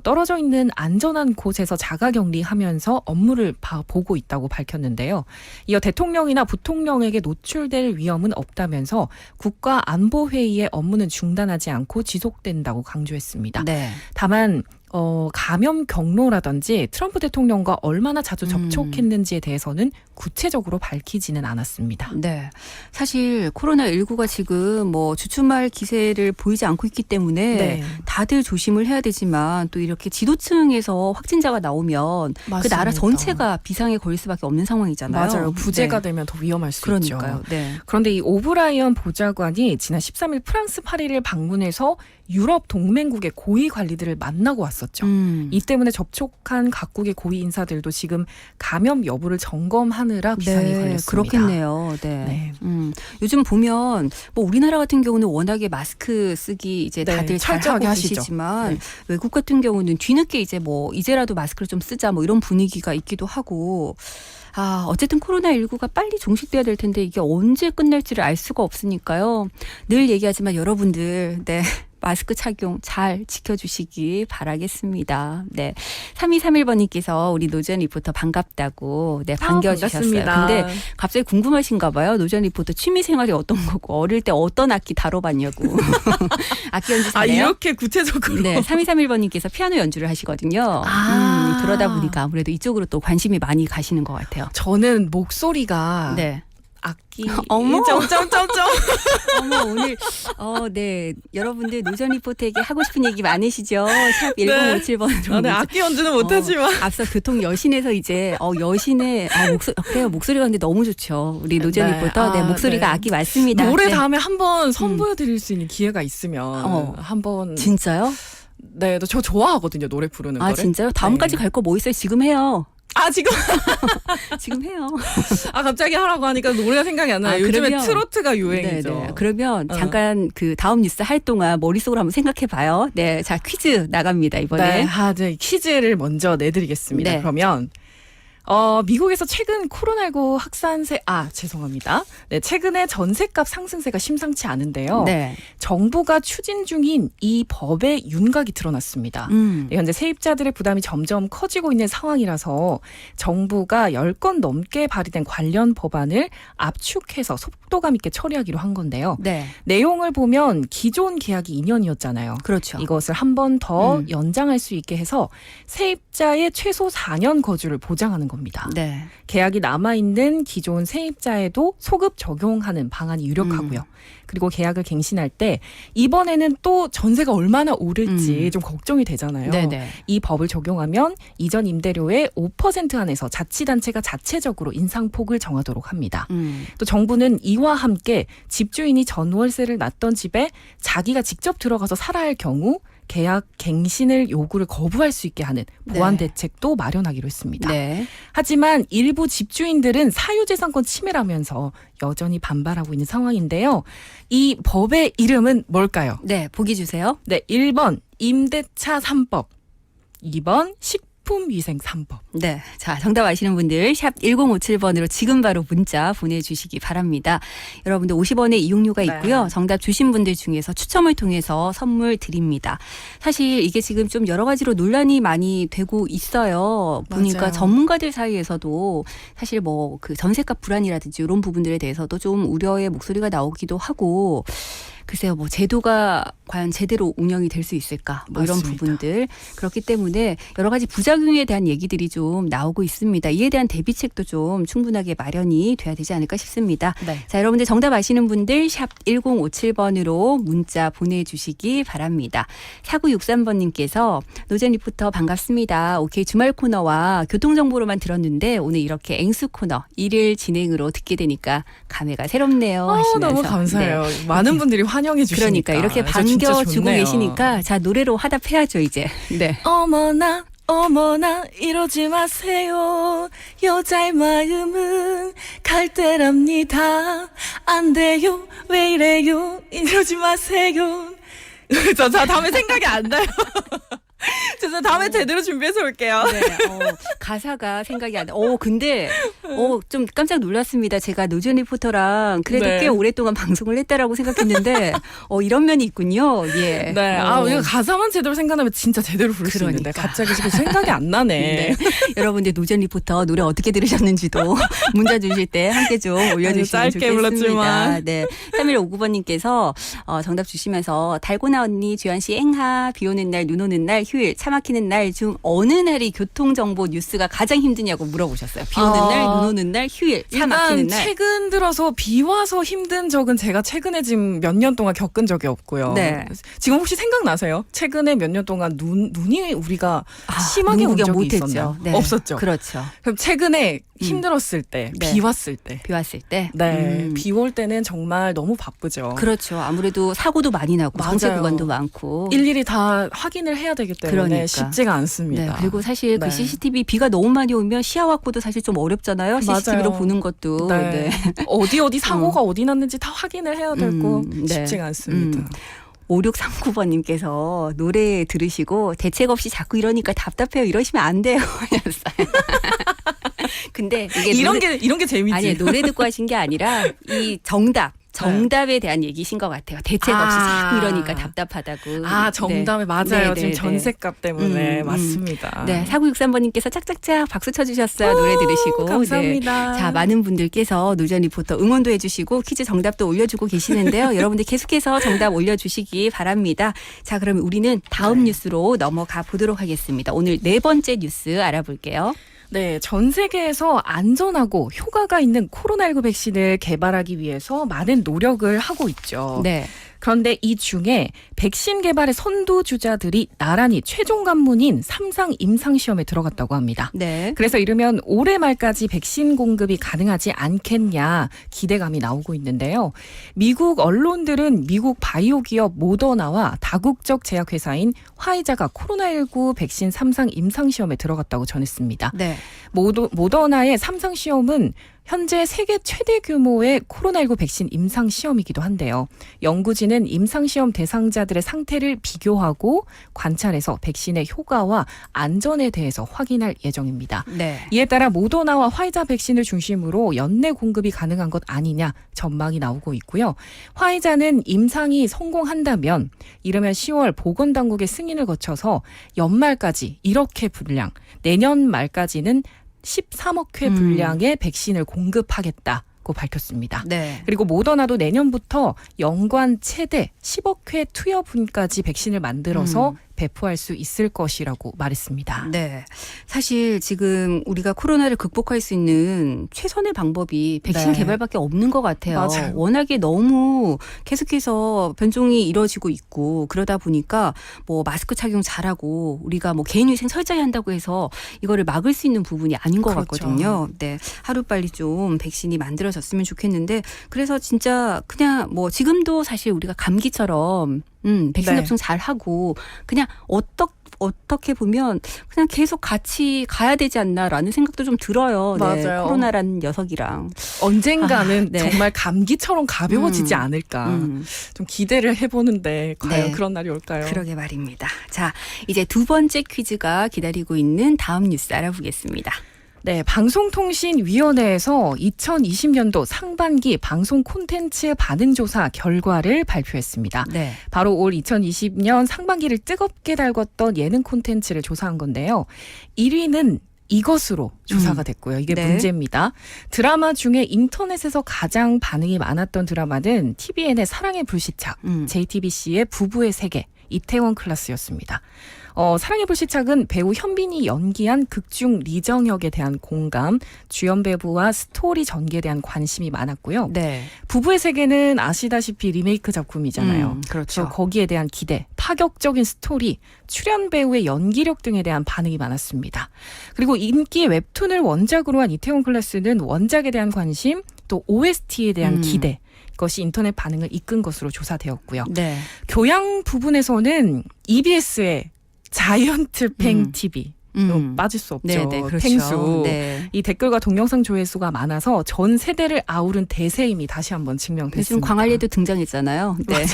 떨어져 있는 안전한 곳에서 자가격리하면서 업무를 보고 있다고 밝혔는데요. 이어 대통령이나 부통령에게 노출될 위험은 없다면서 국가안보회의의 업무는 중단하지 않고 지속된다고 강조했습니다. 네. 다만 감염 경로라든지 트럼프 대통령과 얼마나 자주 접촉했는지에 대해서는 구체적으로 밝히지는 않았습니다. 네. 사실 코로나19가 지금 뭐 주춤할 기세를 보이지 않고 있기 때문에 네. 다들 조심을 해야 되지만 또 이렇게 지도층에서 확진자가 나오면 그 나라 맞습니다. 전체가 비상에 걸릴 수밖에 없는 상황이잖아요. 맞아요. 부재가 네. 되면 더 위험할 수 그러니까요. 있죠. 네. 그런데 이 오브라이언 보좌관이 지난 13일 프랑스 파리를 방문해서 유럽 동맹국의 고위 관리들을 만나고 왔었죠. 이 때문에 접촉한 각국의 고위 인사들도 지금 감염 여부를 점검하느라 비상이 네, 걸렸습니다. 그렇겠네요. 네. 네. 요즘 보면 뭐 우리나라 같은 경우는 워낙에 마스크 쓰기 이제 네, 다들 잘 하고 철저하게 하시죠. 계시지만 네. 외국 같은 경우는 뒤늦게 이제 뭐 이제라도 마스크를 좀 쓰자 뭐 이런 분위기가 있기도 하고 어쨌든 코로나19가 빨리 종식돼야 될 텐데 이게 언제 끝날지를 알 수가 없으니까요. 늘 얘기하지만 여러분들 네. 마스크 착용 잘 지켜주시기 바라겠습니다. 네. 3231번님께서 우리 노전 리포터 반갑다고 네, 반겨주셨어요. 반갑습니다. 근데 갑자기 궁금하신가 봐요. 노전 리포터 취미 생활이 어떤 거고 어릴 때 어떤 악기 다뤄봤냐고. 악기 연주 잘해요? 이렇게 구체적으로. 네. 3231번님께서 피아노 연주를 하시거든요. 그러다 보니까 아무래도 이쪽으로 또 관심이 많이 가시는 것 같아요. 저는 목소리가 네. 악기 어머. 점점점점 어머 오늘 네 여러분들 노전 리포터에게 하고 싶은 얘기 많으시죠? 샵 1057번으로. 네, 악기 연주는 못하지만 앞서 교통 여신에서 이제 여신의 그래요 목소리가 근데 너무 좋죠. 우리 노전 네. 리포터 네 목소리가 네. 악기 맞습니다. 노래 네. 다음에 한번 선보여드릴 수 있는 기회가 있으면 한번 진짜요? 네, 저 좋아하거든요 노래 부르는 거를. 진짜요? 다음까지 네. 갈 거 뭐 있어요? 지금 해요. 지금 지금 해요. 갑자기 하라고 하니까 노래가 생각이 안 나요. 요즘에 그러면, 트로트가 유행이죠. 네네. 그러면 잠깐 그 다음 뉴스 할 동안 머릿속으로 한번 생각해봐요. 네, 자 퀴즈 나갑니다 이번에. 네, 퀴즈를 먼저 내드리겠습니다. 네. 그러면 미국에서 최근 코로나19 확산세 죄송합니다. 네, 최근에 전셋값 상승세가 심상치 않은데요. 네. 정부가 추진 중인 이 법의 윤곽이 드러났습니다. 네, 현재 세입자들의 부담이 점점 커지고 있는 상황이라서 정부가 10건 넘게 발의된 관련 법안을 압축해서 속도감 있게 처리하기로 한 건데요. 네. 내용을 보면 기존 계약이 2년이었잖아요. 그렇죠. 이것을 한 번 더 연장할 수 있게 해서 세입자의 최소 4년 거주를 보장하는 겁니다. 네. 계약이 남아있는 기존 세입자에도 소급 적용하는 방안이 유력하고요. 그리고 계약을 갱신할 때 이번에는 또 전세가 얼마나 오를지 좀 걱정이 되잖아요. 네네. 이 법을 적용하면 이전 임대료의 5% 한에서 자치단체가 자체적으로 인상폭을 정하도록 합니다. 또 정부는 이와 함께 집주인이 전월세를 놨던 집에 자기가 직접 들어가서 살아야 할 경우 계약 갱신을 요구를 거부할 수 있게 하는 보완 대책도 마련하기로 했습니다. 네. 하지만 일부 집주인들은 사유재산권 침해라면서 여전히 반발하고 있는 상황인데요. 이 법의 이름은 뭘까요? 네, 보기 주세요. 네, 1번 임대차 3법, 2번 식품위생 3법. 네. 자, 정답 아시는 분들 샵 1057번으로 지금 바로 문자 보내주시기 바랍니다. 여러분들 50원의 이용료가 있고요. 정답 주신 분들 중에서 추첨을 통해서 선물 드립니다. 사실 이게 지금 좀 여러 가지로 논란이 많이 되고 있어요. 보니까 맞아요. 전문가들 사이에서도 사실 뭐 그 전세값 불안이라든지 이런 부분들에 대해서도 좀 우려의 목소리가 나오기도 하고 글쎄요, 뭐 제도가 과연 제대로 운영이 될 수 있을까? 뭐 이런 맞습니다. 부분들 그렇기 때문에 여러 가지 부작용에 대한 얘기들이 좀 나오고 있습니다. 이에 대한 대비책도 좀 충분하게 마련이 돼야 되지 않을까 싶습니다. 네. 자, 여러분들 정답 아시는 분들 샵 1057번으로 문자 보내주시기 바랍니다. 4963번님께서 노전 리포터 반갑습니다. 오케이 주말 코너와 교통정보로만 들었는데 오늘 이렇게 앵수 코너 일일 진행으로 듣게 되니까 감회가 새롭네요. 하시면서. 너무 감사해요. 네. 많은 분들이 환영해 주시니까. 그러니까 이렇게 저 진짜 반겨주고 좋네요. 계시니까 자 노래로 화답해야죠 이제. 네. 어머나 어머나 이러지 마세요. 여자의 마음은 갈대랍니다. 안 돼요 왜 이래요 이러지 마세요. 저 다음에 생각이 안 나요. 죄송 다음에 제대로 준비해서 올게요. 네, 가사가 생각이 안 나. 근데 좀 깜짝 놀랐습니다. 제가 노지연 리포터랑 그래도 네. 꽤 오랫동안 방송을 했다라고 생각했는데 이런 면이 있군요. 예. 네, 우리가 가사만 제대로 생각하면 진짜 제대로 부를 수 있는데 그러니까. 갑자기 지금 생각이 안 나네. 네. 여러분들 노지연 리포터 노래 어떻게 들으셨는지도 문자 주실 때 함께 좀 올려주시면 짧게 좋겠습니다. 불렀지만. 네. 3159번님께서 정답 주시면서 달고나 언니 주연 씨 앵하 비 오는 날 눈 오는 날 휴일 차 막히는 날 중 어느 날이 교통정보 뉴스가 가장 힘드냐고 물어보셨어요. 비 오는 날, 눈 오는 날, 휴일, 차 막히는 일단 날. 최근 들어서 비 와서 힘든 적은 제가 최근에 지금 몇 년 동안 겪은 적이 없고요. 네. 지금 혹시 생각나세요? 최근에 몇 년 동안 눈이 우리가 심하게 온 눈 구경 적이 못했죠. 있었나요? 네. 없었죠. 그렇죠. 그럼 최근에 힘들었을 때, 네. 비 왔을 때. 비 왔을 때. 네, 비 올 때는 정말 너무 바쁘죠. 그렇죠. 아무래도 사고도 많이 나고 정체 맞아요. 구간도 많고. 일일이 다 확인을 해야 되기 때문에 그러니까. 쉽지가 않습니다. 네, 그리고 사실 그 네. CCTV 비가 너무 많이 오면 시야 확보도 사실 좀 어렵잖아요. CCTV로 맞아요. 보는 것도. 네. 어디 사고가 어디 났는지 다 확인을 해야 되고 네. 쉽지가 않습니다. 5639번님께서 노래 들으시고 대책 없이 자꾸 이러니까 답답해요. 이러시면 안 돼요. 하셨어요. 근데 이게 이런 게 재미지. 아니 노래 듣고 하신 게 아니라 이 정답에 대한 얘기신 것 같아요. 대책 없이 자꾸 이러니까 답답하다고. 정답에 맞아요. 지금 전세값 때문에 맞습니다. 네, 4963번님께서 짝짝짝 박수 쳐주셨어요. 노래 들으시고. 감사합니다. 네. 자, 많은 분들께서 노전 리포터 응원도 해주시고 퀴즈 정답도 올려주고 계시는데요. 여러분들 계속해서 정답 올려주시기 바랍니다. 자, 그러면 우리는 다음 뉴스로 넘어가 보도록 하겠습니다. 오늘 네 번째 뉴스 알아볼게요. 네, 전 세계에서 안전하고 효과가 있는 코로나19 백신을 개발하기 위해서 많은 노력을 하고 있죠. 네. 그런데 이 중에 백신 개발의 선두주자들이 나란히 최종 관문인 3상 임상시험에 들어갔다고 합니다. 네. 그래서 이르면 올해 말까지 백신 공급이 가능하지 않겠냐 기대감이 나오고 있는데요. 미국 언론들은 미국 바이오 기업 모더나와 다국적 제약회사인 화이자가 코로나19 백신 3상 임상시험에 들어갔다고 전했습니다. 네. 모더나의 3상 시험은 현재 세계 최대 규모의 코로나19 백신 임상시험이기도 한데요. 연구진은 임상시험 대상자들의 상태를 비교하고 관찰해서 백신의 효과와 안전에 대해서 확인할 예정입니다. 네. 이에 따라 모더나와 화이자 백신을 중심으로 연내 공급이 가능한 것 아니냐 전망이 나오고 있고요. 화이자는 임상이 성공한다면 이르면 10월 보건당국의 승인을 거쳐서 연말까지 1억 회 분량, 내년 말까지는 13억 회 분량의 백신을 공급하겠다고 밝혔습니다. 네. 그리고 모더나도 내년부터 연간 최대 10억 회 투여분까지 백신을 만들어서 배포할 수 있을 것이라고 말했습니다. 네. 사실 지금 우리가 코로나를 극복할 수 있는 최선의 방법이 백신 네. 개발밖에 없는 것 같아요. 맞아요. 워낙에 너무 계속해서 변종이 이루어지고 있고 그러다 보니까 뭐 마스크 착용 잘하고 우리가 뭐 개인위생 철저히 한다고 해서 이거를 막을 수 있는 부분이 아닌 것 그렇죠. 같거든요. 네. 하루빨리 좀 백신이 만들어졌으면 좋겠는데 그래서 진짜 그냥 뭐 지금도 사실 우리가 감기처럼 백신 네. 접종 잘 하고 그냥 어떻게 보면 그냥 계속 같이 가야 되지 않나라는 생각도 좀 들어요. 네, 맞아요. 코로나라는 녀석이랑. 언젠가는 네. 정말 감기처럼 가벼워지지 않을까 음. 좀 기대를 해보는데 과연 네. 그런 날이 올까요? 그러게 말입니다. 자, 이제 두 번째 퀴즈가 기다리고 있는 다음 뉴스 알아보겠습니다. 네, 방송통신위원회에서 2020년도 상반기 방송 콘텐츠 반응조사 결과를 발표했습니다. 네. 바로 올 2020년 상반기를 뜨겁게 달궜던 예능 콘텐츠를 조사한 건데요. 1위는 이것으로 조사가 됐고요. 이게 네. 문제입니다. 드라마 중에 인터넷에서 가장 반응이 많았던 드라마는 TVN의 사랑의 불시착, JTBC의 부부의 세계, 이태원 클라스였습니다. 사랑의 불시착은 배우 현빈이 연기한 극중 리정 역에 대한 공감, 주연 배우와 스토리 전개에 대한 관심이 많았고요. 네. 부부의 세계는 아시다시피 리메이크 작품이잖아요. 그렇죠. 그래서 거기에 대한 기대, 파격적인 스토리, 출연 배우의 연기력 등에 대한 반응이 많았습니다. 그리고 인기 웹툰을 원작으로 한 이태원 클래스는 원작에 대한 관심, 또 OST에 대한 기대, 것이 인터넷 반응을 이끈 것으로 조사되었고요. 네. 교양 부분에서는 EBS의 자이언트 팽 TV 빠질 수 없죠. 네네, 그렇죠. 팽수. 네. 이 댓글과 동영상 조회수가 많아서 전 세대를 아우른 대세임이 다시 한번 요즘 증명됐습니다. 광활리에도 등장했잖아요. 네.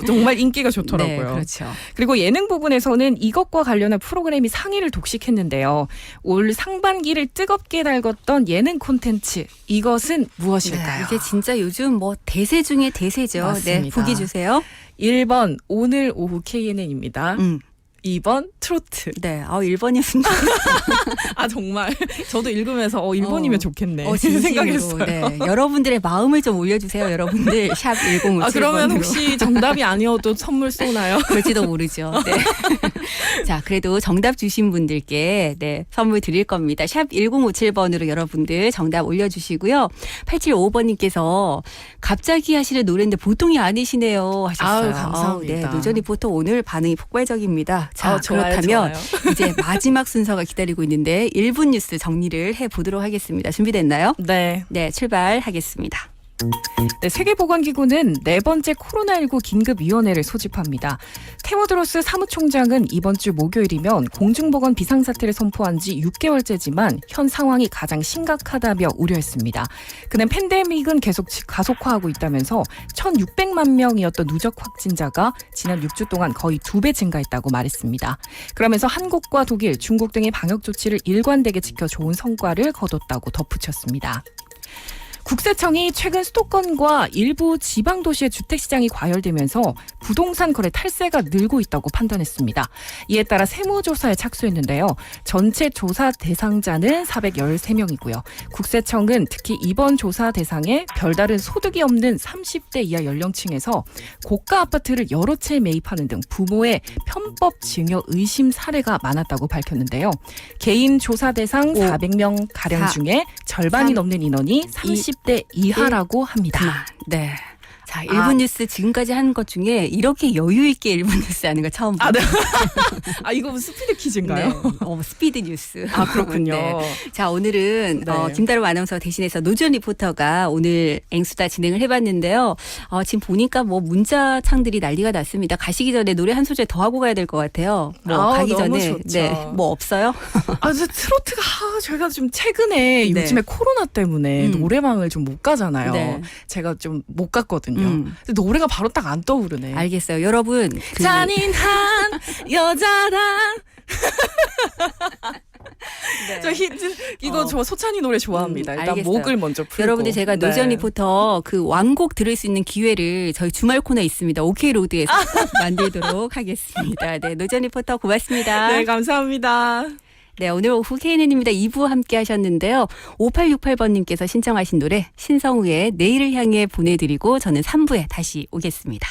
정말 인기가 좋더라고요. 네, 그렇죠. 그리고 예능 부분에서는 이것과 관련한 프로그램이 상위를 독식했는데요. 올 상반기를 뜨겁게 달궜던 예능 콘텐츠, 이것은 무엇일까요? 네, 이게 진짜 요즘 뭐 대세 중에 대세죠. 맞습니다. 네, 보기 주세요. 1번 오늘 오후 KNN입니다. 2번 트로트. 네, 1번이었습니다. 아 정말 저도 읽으면서 1번이면 좋겠네 진심으로. 생각했어요. 네, 여러분들의 마음을 좀 올려주세요. 여러분들 샵 1057번으로. 아 그러면 혹시 정답이 아니어도 선물 쏘나요? 그럴지도 모르죠. 네. 자, 그래도 정답 주신 분들께 네, 선물 드릴 겁니다. 샵 1057번으로 여러분들 정답 올려주시고요. 875번님께서 갑자기 하시는 노래인데 보통이 아니시네요 하셨어요. 아유, 감사합니다. 네, 노전 리포터 오늘 반응이 폭발적입니다. 자, 좋아요, 그렇다면 좋아요. 이제 마지막 순서가 기다리고 있는데 1분 뉴스 정리를 해보도록 하겠습니다. 준비됐나요? 네. 네, 출발하겠습니다. 네, 세계보건기구는 네 번째 코로나19 긴급위원회를 소집합니다. 테워드로스 사무총장은 이번 주 목요일이면 공중보건 비상사태를 선포한 지 6개월째지만 현 상황이 가장 심각하다며 우려했습니다. 그는 팬데믹은 계속 가속화하고 있다면서 1,600만 명이었던 누적 확진자가 지난 6주 동안 거의 2배 증가했다고 말했습니다. 그러면서 한국과 독일, 중국 등의 방역 조치를 일관되게 지켜 좋은 성과를 거뒀다고 덧붙였습니다. 국세청이 최근 수도권과 일부 지방도시의 주택시장이 과열되면서 부동산 거래 탈세가 늘고 있다고 판단했습니다. 이에 따라 세무조사에 착수했는데요. 전체 조사 대상자는 413명이고요. 국세청은 특히 이번 조사 대상에 별다른 소득이 없는 30대 이하 연령층에서 고가 아파트를 여러 채 매입하는 등 부모의 편법 증여 의심 사례가 많았다고 밝혔는데요. 개인 조사 대상 400명 가량 중에 절반이 넘는 인원이 30대 이하라고 합니다. 네. 자, 1분 뉴스 지금까지 한 것 중에 이렇게 여유 있게 1분 뉴스 하는 거 처음 봐요. 네. 이거 무슨 스피드 퀴즈인가요? 네. 스피드 뉴스. 그렇군요. 네. 자, 오늘은 네. 김다름 아나운서 대신해서 노지연 리포터가 오늘 앵수다 진행을 해봤는데요. 지금 보니까 뭐 문자창들이 난리가 났습니다. 가시기 전에 노래 한 소절 더 하고 가야 될 것 같아요. 가기 너무 전에. 좋죠. 네. 뭐 없어요? 트로트가 제가 좀 최근에 네. 요즘에 코로나 때문에 노래방을 좀 못 가잖아요. 네. 제가 좀 못 갔거든요. 근데 노래가 바로 딱 안 떠오르네. 알겠어요. 여러분. 잔인한 여자란. 네. 저 소찬이 노래 좋아합니다. 일단 알겠어요. 목을 먼저 풀고. 여러분들 제가 네. 노지연 리포터 그 완곡 들을 수 있는 기회를 저희 주말 코너 있습니다. OK 로드에서 꼭 만들도록 하겠습니다. 네, 노지연 리포터 고맙습니다. 네, 감사합니다. 네, 오늘 오후 KNN입니다. 2부 함께 하셨는데요. 5868번님께서 신청하신 노래 신성우의 내일을 향해 보내드리고 저는 3부에 다시 오겠습니다.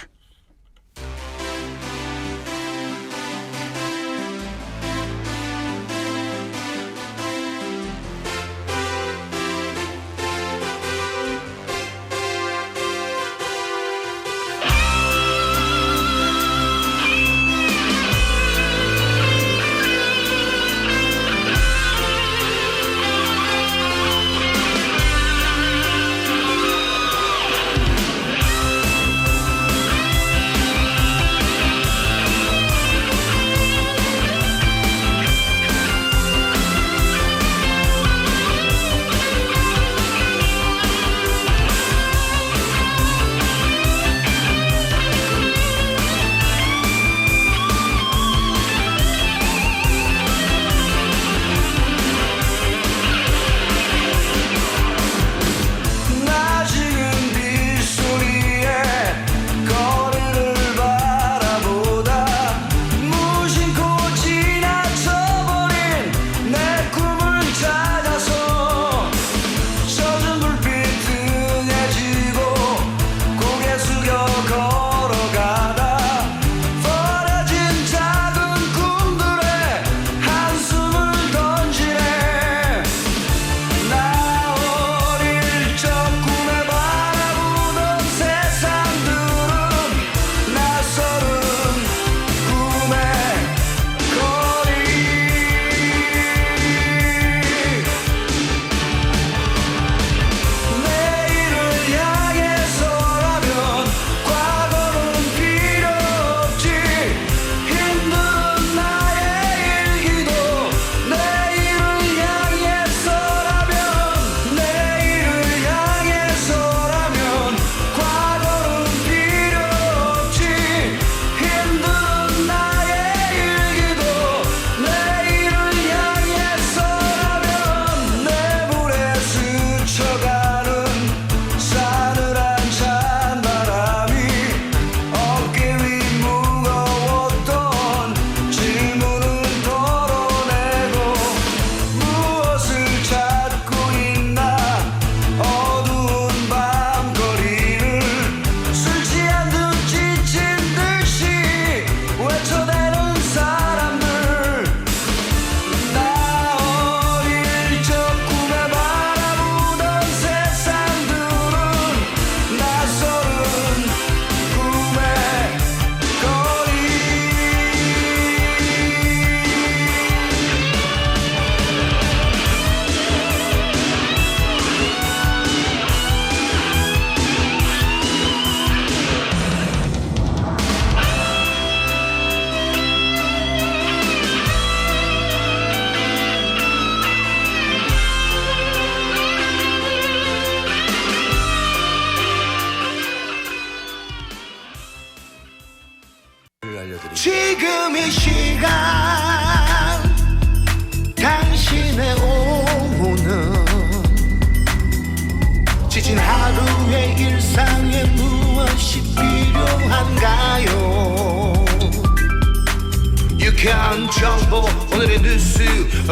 유익한 정보 오늘의 뉴스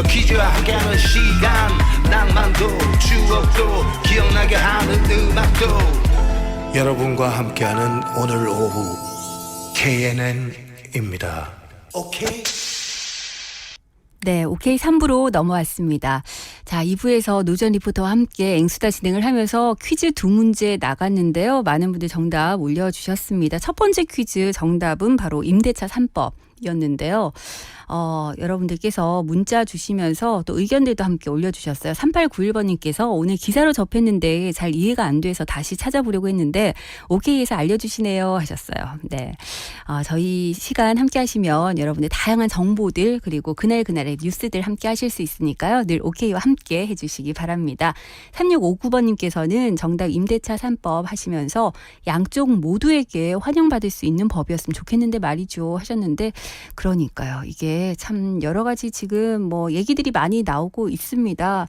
퀴즈와 함께하는 시간 낭만도 추억도 기억나게 하는 음악도 여러분과 함께하는 오늘 오후 KNN입니다. 오케이. 네, 오케이 3부로 넘어왔습니다. 자, 2부에서 노전 리포터와 함께 앵수다 진행을 하면서 퀴즈 2문제 나갔는데요. 많은 분들 정답 올려주셨습니다. 첫 번째 퀴즈 정답은 바로 임대차 3법이었는데요. 여러분들께서 문자 주시면서 또 의견들도 함께 올려주셨어요. 3891번님께서 오늘 기사로 접했는데 잘 이해가 안 돼서 다시 찾아보려고 했는데 오케이에서 알려주시네요 하셨어요. 네, 저희 시간 함께 하시면 여러분의 다양한 정보들 그리고 그날그날의 뉴스들 함께 하실 수 있으니까요. 늘 오케이와 함께 해주시기 바랍니다. 3659번님께서는 정답 임대차 3법 하시면서 양쪽 모두에게 환영받을 수 있는 법이었으면 좋겠는데 말이죠 하셨는데 그러니까요. 이게 참 여러 가지 지금 뭐 얘기들이 많이 나오고 있습니다.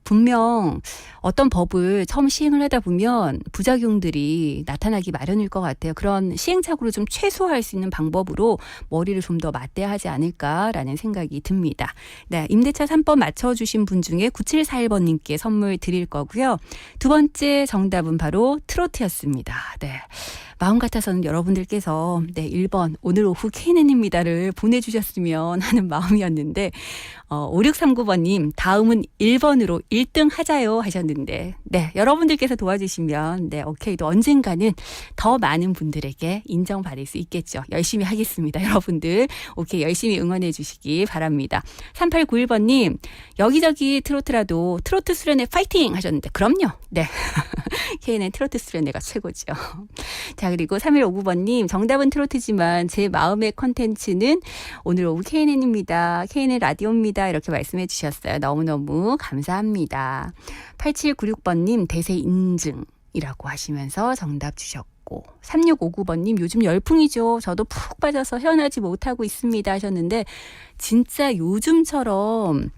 분명 어떤 법을 처음 시행을 하다 보면 부작용들이 나타나기 마련일 것 같아요. 그런 시행착오를 좀 최소화할 수 있는 방법으로 머리를 좀 더 맞대야 하지 않을까라는 생각이 듭니다. 네, 임대차 3법 맞춰주신 분 중에 9741번님께 선물 드릴 거고요. 두 번째 정답은 바로 트로트였습니다. 네. 마음 같아서는 여러분들께서 1번 오늘 오후 KNN입니다를 보내주셨으면 하는 마음이었는데 5639번님 다음은 1번으로 1등 하자요 하셨는데 네, 여러분들께서 도와주시면 오케이도 언젠가는 더 많은 분들에게 인정받을 수 있겠죠. 열심히 하겠습니다. 여러분들 오케이 열심히 응원해 주시기 바랍니다. 3891번님 여기저기 트로트라도 트로트 수련회 파이팅 하셨는데 그럼요. 네. KNN 트로트 수련회가 최고죠. 자, 그리고 3159번님 정답은 트로트지만 제 마음의 컨텐츠는 오늘 오후 KNN입니다. KNN 라디오입니다. 이렇게 말씀해 주셨어요. 너무너무 감사합니다. 8796번님 대세 인증이라고 하시면서 정답 주셨고 3659번님 요즘 열풍이죠. 저도 푹 빠져서 헤어나지 못하고 있습니다 하셨는데 진짜 요즘처럼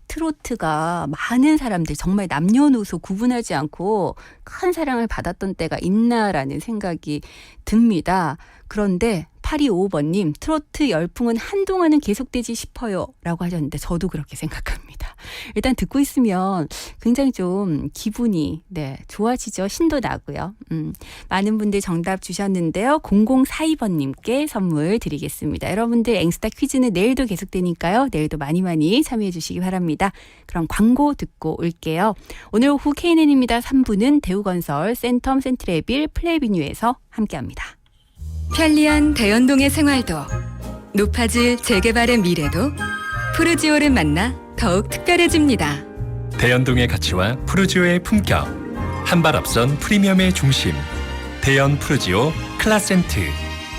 트로트가 많은 사람들 정말 남녀노소 구분하지 않고 큰 사랑을 받았던 때가 있나라는 생각이 듭니다. 그런데 8255번님 트로트 열풍은 한동안은 계속되지 싶어요 라고 하셨는데 저도 그렇게 생각합니다. 일단 듣고 있으면 굉장히 좀 기분이 좋아지죠. 신도 나고요. 많은 분들 정답 주셨는데요. 0042번님께 선물 드리겠습니다. 여러분들 앵스타 퀴즈는 내일도 계속되니까요. 내일도 많이 많이 참여해 주시기 바랍니다. 그럼 광고 듣고 올게요. 오늘 오후 KNN입니다. 3부는 대우건설 센텀 센트레빌 플레이비뉴에서 함께합니다. 편리한 대연동의 생활도 높아질 재개발의 미래도 푸르지오를 만나 더욱 특별해집니다. 대연동의 가치와 푸르지오의 품격 한 발 앞선 프리미엄의 중심 대연 푸르지오 클라센트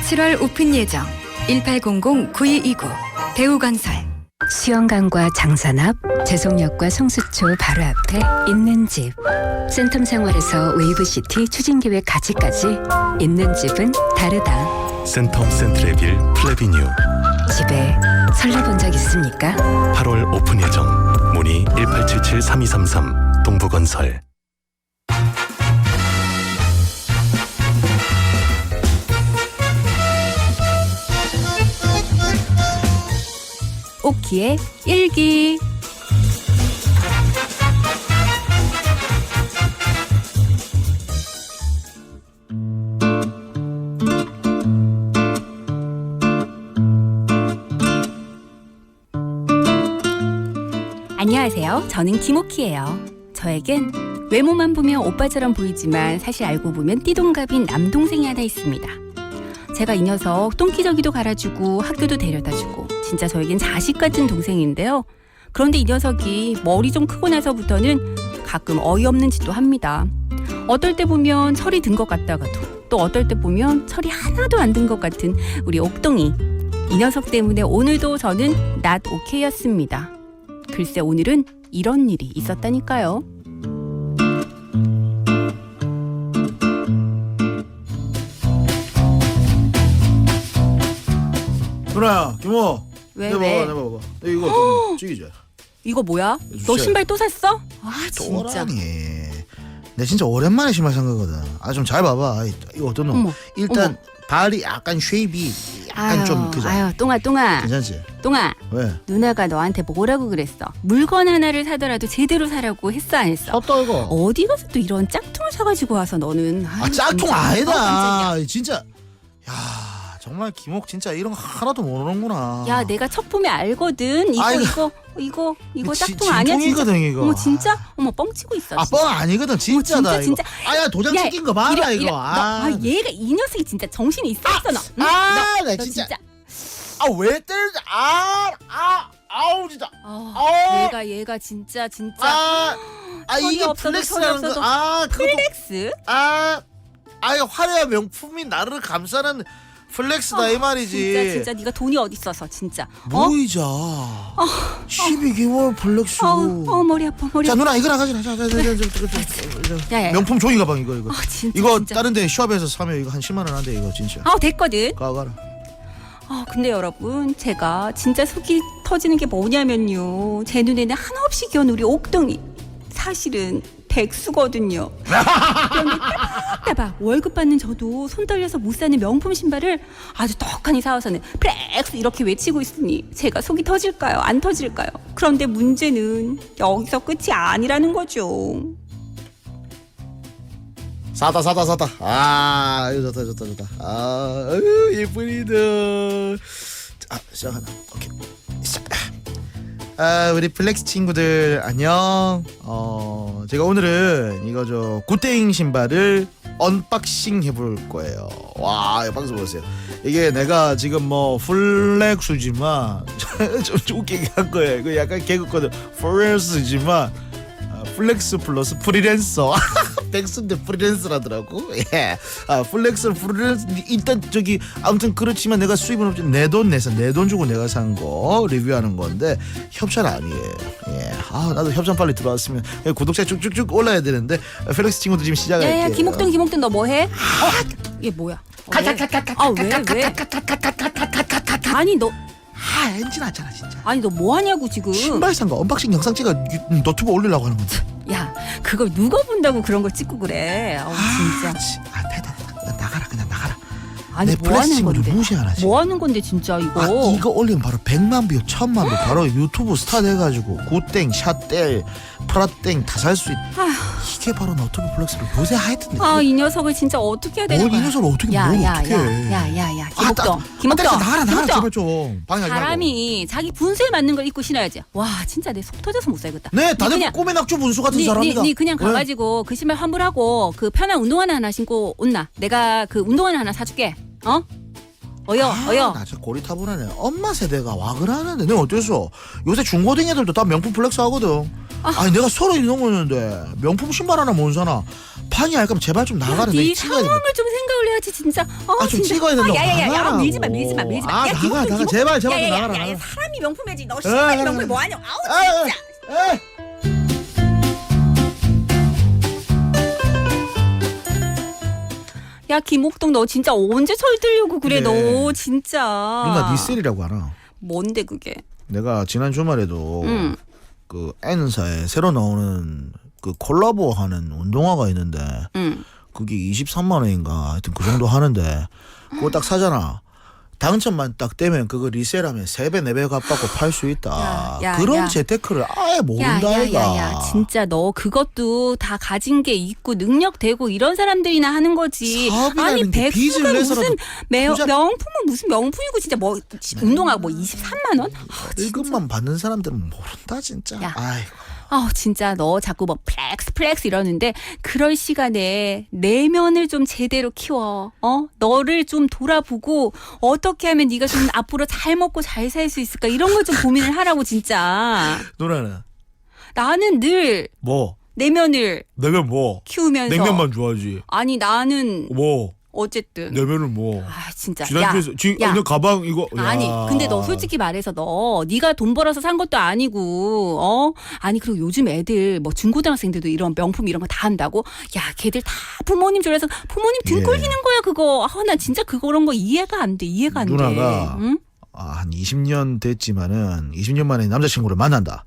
7월 오픈 예정 1800-9229 대우건설 수영강과 장산앞, 제송역과 성수초 바로 앞에 있는 집. 센텀 생활에서 웨이브시티 추진계획 가치까지 있는 집은 다르다. 센텀 센트레빌 플레비뉴. 집에 설레본 적 있습니까? 8월 오픈 예정. 문의 1877-3233 동부건설. 오키의 일기. 안녕하세요. 저는 김오키예요. 저에겐 외모만 보면 오빠처럼 보이지만 사실 알고 보면 띠동갑인 남동생이 하나 있습니다. 제가 이 녀석 똥기저귀도 갈아주고 학교도 데려다주고 진짜 저에겐 자식 같은 동생인데요. 그런데 이 녀석이 머리 좀 크고 나서부터는 가끔 어이없는 짓도 합니다. 어떨 때 보면 철이 든 것 같다가도 또 어떨 때 보면 철이 하나도 안 든 것 같은 우리 옥동이. 이 녀석 때문에 오늘도 저는 not okay였습니다. 글쎄 오늘은 이런 일이 있었다니까요. 누나야, 김호. 왜? 내가 봐봐. 이거 좀 찍이자. 이거 뭐야? 너 신발 또 샀어? 아 진짜. 또라니. 내 진짜 오랜만에 신발 산 거거든. 좀 잘 봐봐. 이거 어떤 놈? 일단 발이 약간 쉐입이 약간 좀 그죠? 아유, 똥아. 괜찮지? 똥아. 왜? 누나가 너한테 뭐라고 그랬어? 물건 하나를 사더라도 제대로 사라고 했어 안 했어? 샀다 이거. 어디 가서 또 이런 짝퉁을 사가지고 와서 너는. 아 짝퉁 진짜. 아니다. 깜짝이야. 진짜. 야 정말 김옥 진짜 이런 거 하나도 모르는구나. 야, 내가 첫 보면 알거든. 이거 짝퉁 아니야 진짜. 진퉁이거든 이거. 어머 진짜? 어머 뻥치고 있어. 아 뻥 아니거든 진짜다 진짜. 이거. 아야 도장 야, 찍힌 거 봐라 이거. 얘가 이 녀석이 진짜 정신이 있었어 너. 응? 나 너 진짜. 아 왜 때리지? 아우 진짜. 얘가 진짜. 이게 손이 없어도 플렉스라는 손이 거. 없어도. 플렉스? 이거 화려한 명품이 나를 감싸는 플렉스다 이 말이지. 진짜 네가 돈이 어디 있어서 진짜. 모이자. 12개월 플렉스. 머리 아파. 자 누나 이거나 가져라. 야. 명품 종이 가방 이거. 이거 진짜. 다른데 숍에서 사면 이거 한 10만 원 한대 이거 진짜. 됐거든. 가라. 근데 여러분 제가 진짜 속이 터지는 게 뭐냐면요. 제 눈에는 한없이 귀여운 우리 옥동이 사실은 백수거든요. 그런데 따박 월급 받는 저도 손 떨려서 못 사는 명품 신발을 아주 떡하니 사와서는 플렉스 이렇게 외치고 있으니 제가 속이 터질까요? 안 터질까요? 그런데 문제는 여기서 끝이 아니라는 거죠. 사다. 이거 좋다. 예쁜이다. 자, 시작하나. 오케이. 시작. 우리 플렉스 친구들 안녕. 제가 오늘은 이거 굿땡 신발을 언박싱 해볼 거예요. 와, 이 방송 보세요. 이게 내가 지금 뭐 플렉스지만 좀 웃기게 한 거예요. 이거 약간 개그거든. 플렉스지만 플렉스 플러스 프리랜서. 백수인데 프리랜서라더라고. 예. 플렉스 프리랜서 일단 아무튼 그렇지만 내가 수입은 없지. 내 돈 내서 내 돈 주고 내가 산 거 리뷰하는 건데 협찬 아니에요. 예. 나도 협찬 빨리 들어왔으면 구독자 쭉쭉쭉 올라야 되는데 플렉스 친구들 지금 시작할게요. 야, 김옥동 너 뭐해? 이게 뭐야? 왜? 아니 너. 엔진 하잖아 진짜. 아니 너 뭐하냐고 지금. 신발 산 거 언박싱 영상 찍어 너튜브 올리려고 하는 건데. 야, 그걸 누가 본다고 그런 걸 찍고 그래. 진짜. 그냥 나가라. 아니 내 플렉스 친구들 무시하나 지금. 뭐 하는 건데 진짜 이거. 이거 올리면 바로 100만 뷰, 1000만 뷰 바로 유튜브 스타 돼가지고 굿땡, 샷땡, 프라땡 다 살 수 있. 이게 바로 너튜브 플렉스로 요새 하여튼. 이 녀석을 진짜 어떻게 해야 되는 거야? 이 녀석을 어떻게 해? 야, 김옥동. 나가라 제발 좀. 방해하지 말고. 사람이 자기 분수에 맞는 걸 입고 신어야지. 와, 진짜 내 속 터져서 못 살겠다. 네, 다들 꿈의 낙조 분수 같은 사람이다. 네 그냥 가가지고 그 신발 환불하고 그 편한 운동화 하나 신고 온나. 내가 그 운동화 하나 사줄게. 어여. 나 진짜 고리타분하네. 엄마 세대가 와 그러는데 내가 어땠어? 요새 중고등 애들도 다 명품 플렉스 하거든. 아니 내가 30이 넘었는데 명품 신발 하나 못 사나? 방이 할 거면 제발 좀 나가라. 네 상황을 좀 생각을 해야지 진짜. 좀 진짜. 찍어야 된다. 야야야 밀지 마. 야, 나가 제발 좀 나가라. 야, 사람이 명품이지. 너 신발이 명품이 뭐하냐? 진짜. 야, 김옥동 너 진짜 언제 철들려고 그래. 너 진짜. 누나 니셀이라고 알아? 뭔데 그게? 내가 지난 주말에도 그 N사에 새로 나오는 그 콜라보하는 운동화가 있는데 그게 23만 원인가 하여튼 그 정도 하는데 그거 딱 사잖아. 당첨만 딱 되면 그거 리셀하면 3배 4배 값받고 팔 수 있다. 그런 재테크를 아예 모른다 아이가. 야, 진짜 너 그것도 다 가진 게 있고 능력 되고 이런 사람들이나 하는 거지. 아니 백수가 무슨 명품은 무슨 명품이고 진짜 뭐 운동화 뭐 23만 원? 이것만 받는 사람들은 모른다 진짜. 아이고. 진짜 너 자꾸 뭐 플렉스 이러는데 그럴 시간에 내면을 좀 제대로 키워. 너를 좀 돌아보고 어떻게 하면 네가 좀 앞으로 잘 먹고 잘 살 수 있을까 이런 걸 좀 고민을 하라고 진짜. 누나는? 나는 늘 뭐? 내면을 키우면서 냉면만 좋아하지. 아니 나는 뭐? 어쨌든 내면은 뭐? 진짜. 지난주에서 내 가방 이거. 아니 근데 너 솔직히 말해서 네가 돈 벌어서 산 것도 아니고 아니 그리고 요즘 애들 뭐 중고등학생들도 이런 명품 이런 거 다 한다고. 야 걔들 다 부모님 졸라서 부모님 등 꼴리는 거야 그거. 나 진짜 그런 거 이해가 안 돼. 누나가 응? 한 20년 됐지만은 20년 만에 남자친구를 만난다.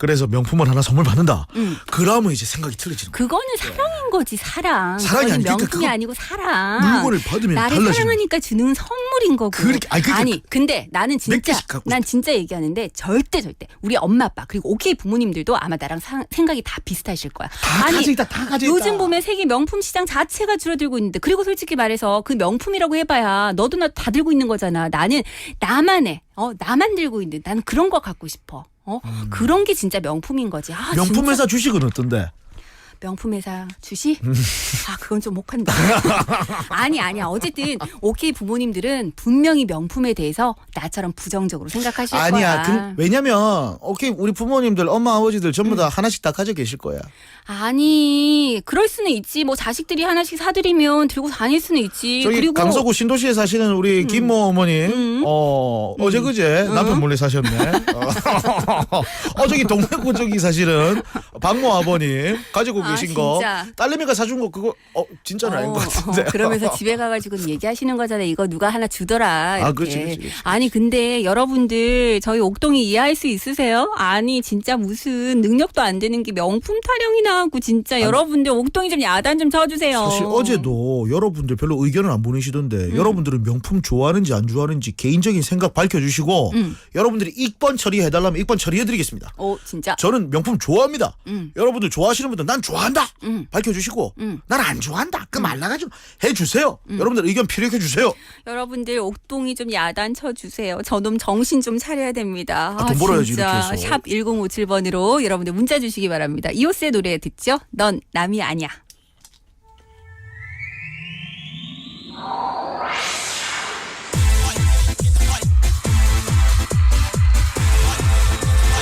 그래서 명품을 하나 선물 받는다. 그러면 이제 생각이 틀려지는 거야. 그거는 사랑인 거지, 사랑. 사랑이 그거는 아니니까 명품이 그거 아니고 사랑. 물건을 받으면 나를 달라지는 사랑하니까 주는 선물인 거고. 아니, 근데 나는 진짜 난 진짜 얘기하는데 절대 우리 엄마 아빠 그리고 OK 부모님들도 아마 나랑 생각이 다 비슷하실 거야. 다 가져 있다. 요즘 보면 세계 명품 시장 자체가 줄어들고 있는데 그리고 솔직히 말해서 그 명품이라고 해봐야 너도 나도 다 들고 있는 거잖아. 나는 나만의 나만 들고 있는 나는 그런 거 갖고 싶어. 그런 게 진짜 명품인 거지. 명품 회사 주식은 어떤데? 명품 회사 주식? 그건 좀 혹한데. 아니야. 어쨌든 OK 부모님들은 분명히 명품에 대해서 나처럼 부정적으로 생각하실 거야. 아니야. 왜냐면 OK 우리 부모님들 엄마 아버지들 전부 다 하나씩 다 가지고 계실 거야. 아니 그럴 수는 있지. 뭐 자식들이 하나씩 사드리면 들고 다닐 수는 있지. 저기 그리고 강서구 신도시에 사시는 우리 김모 어머님 어제 그제 남편 몰래 사셨네. 저기 동래구 저기 사실은 박모 아버님 가지고 계신 거 딸내미가 사준 거 그거 진짜는 아닌 것 같은데. 그러면서 집에 가가지고 얘기하시는 거잖아요. 이거 누가 하나 주더라. 이렇게. 그렇지. 아니 근데 여러분들 저희 옥동이 이해할 수 있으세요? 아니 진짜 무슨 능력도 안 되는 게 명품 타령이나 하고 진짜 여러분들 옥동이 좀 야단 좀 쳐주세요. 사실 어제도 여러분들 별로 의견을 안 보내시던데 여러분들은 명품 좋아하는지 안 좋아하는지 개인적인 생각 밝혀주시고 여러분들이 익번 처리해달라면 익번 처리해드리겠습니다. 진짜? 저는 명품 좋아합니다. 여러분들 좋아하시는 분들 난 좋아한다 밝혀주시고 난 안 좋아한다 그 말라가지고 해주세요. 여러분들 의견 피력해주세요. 여러분들 옥동이 좀 야단 쳐주세요. 저놈 정신 좀 차려야 됩니다. 돈 벌어야지 진짜. 이렇게 해서. 샵 1057번으로 여러분들 문자 주시기 바랍니다. 이오스의 노래 듣죠? 넌 남이 아니야.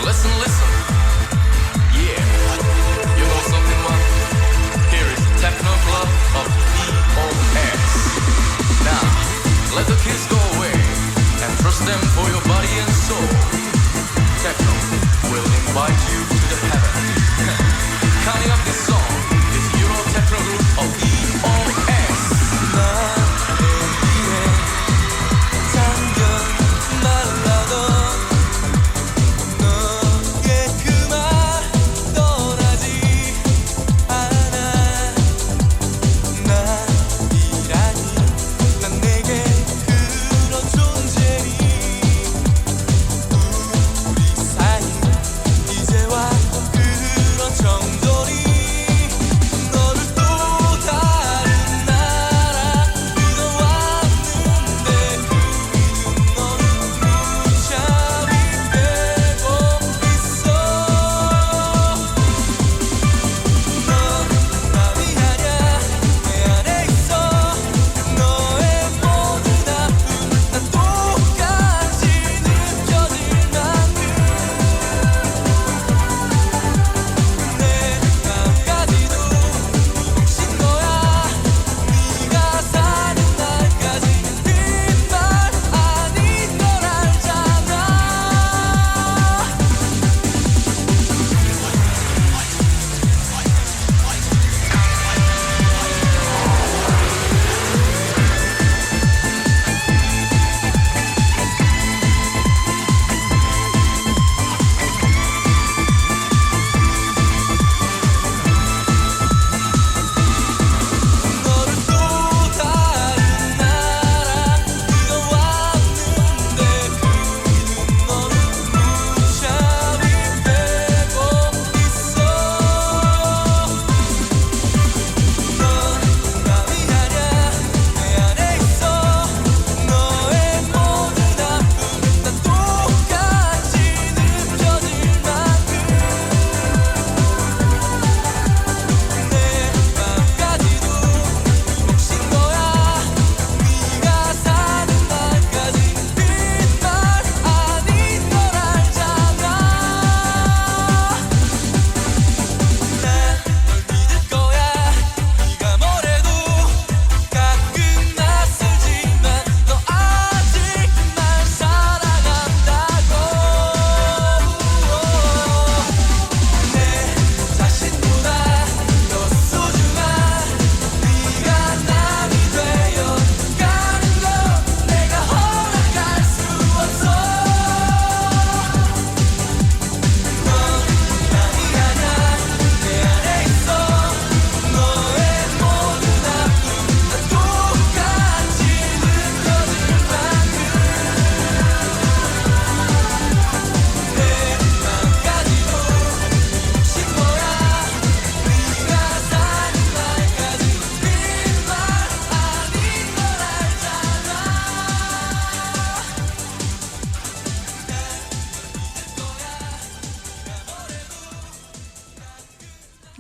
Listen, listen. Yeah. You know something, man? Here is the Techno Club of EOS. Now, let the kids go away and trust them for your body and soul. Techno will invite you to the heaven. Counting up this song is Euro Techno Group of EOS. 나에게 잠겨 말라도 정도니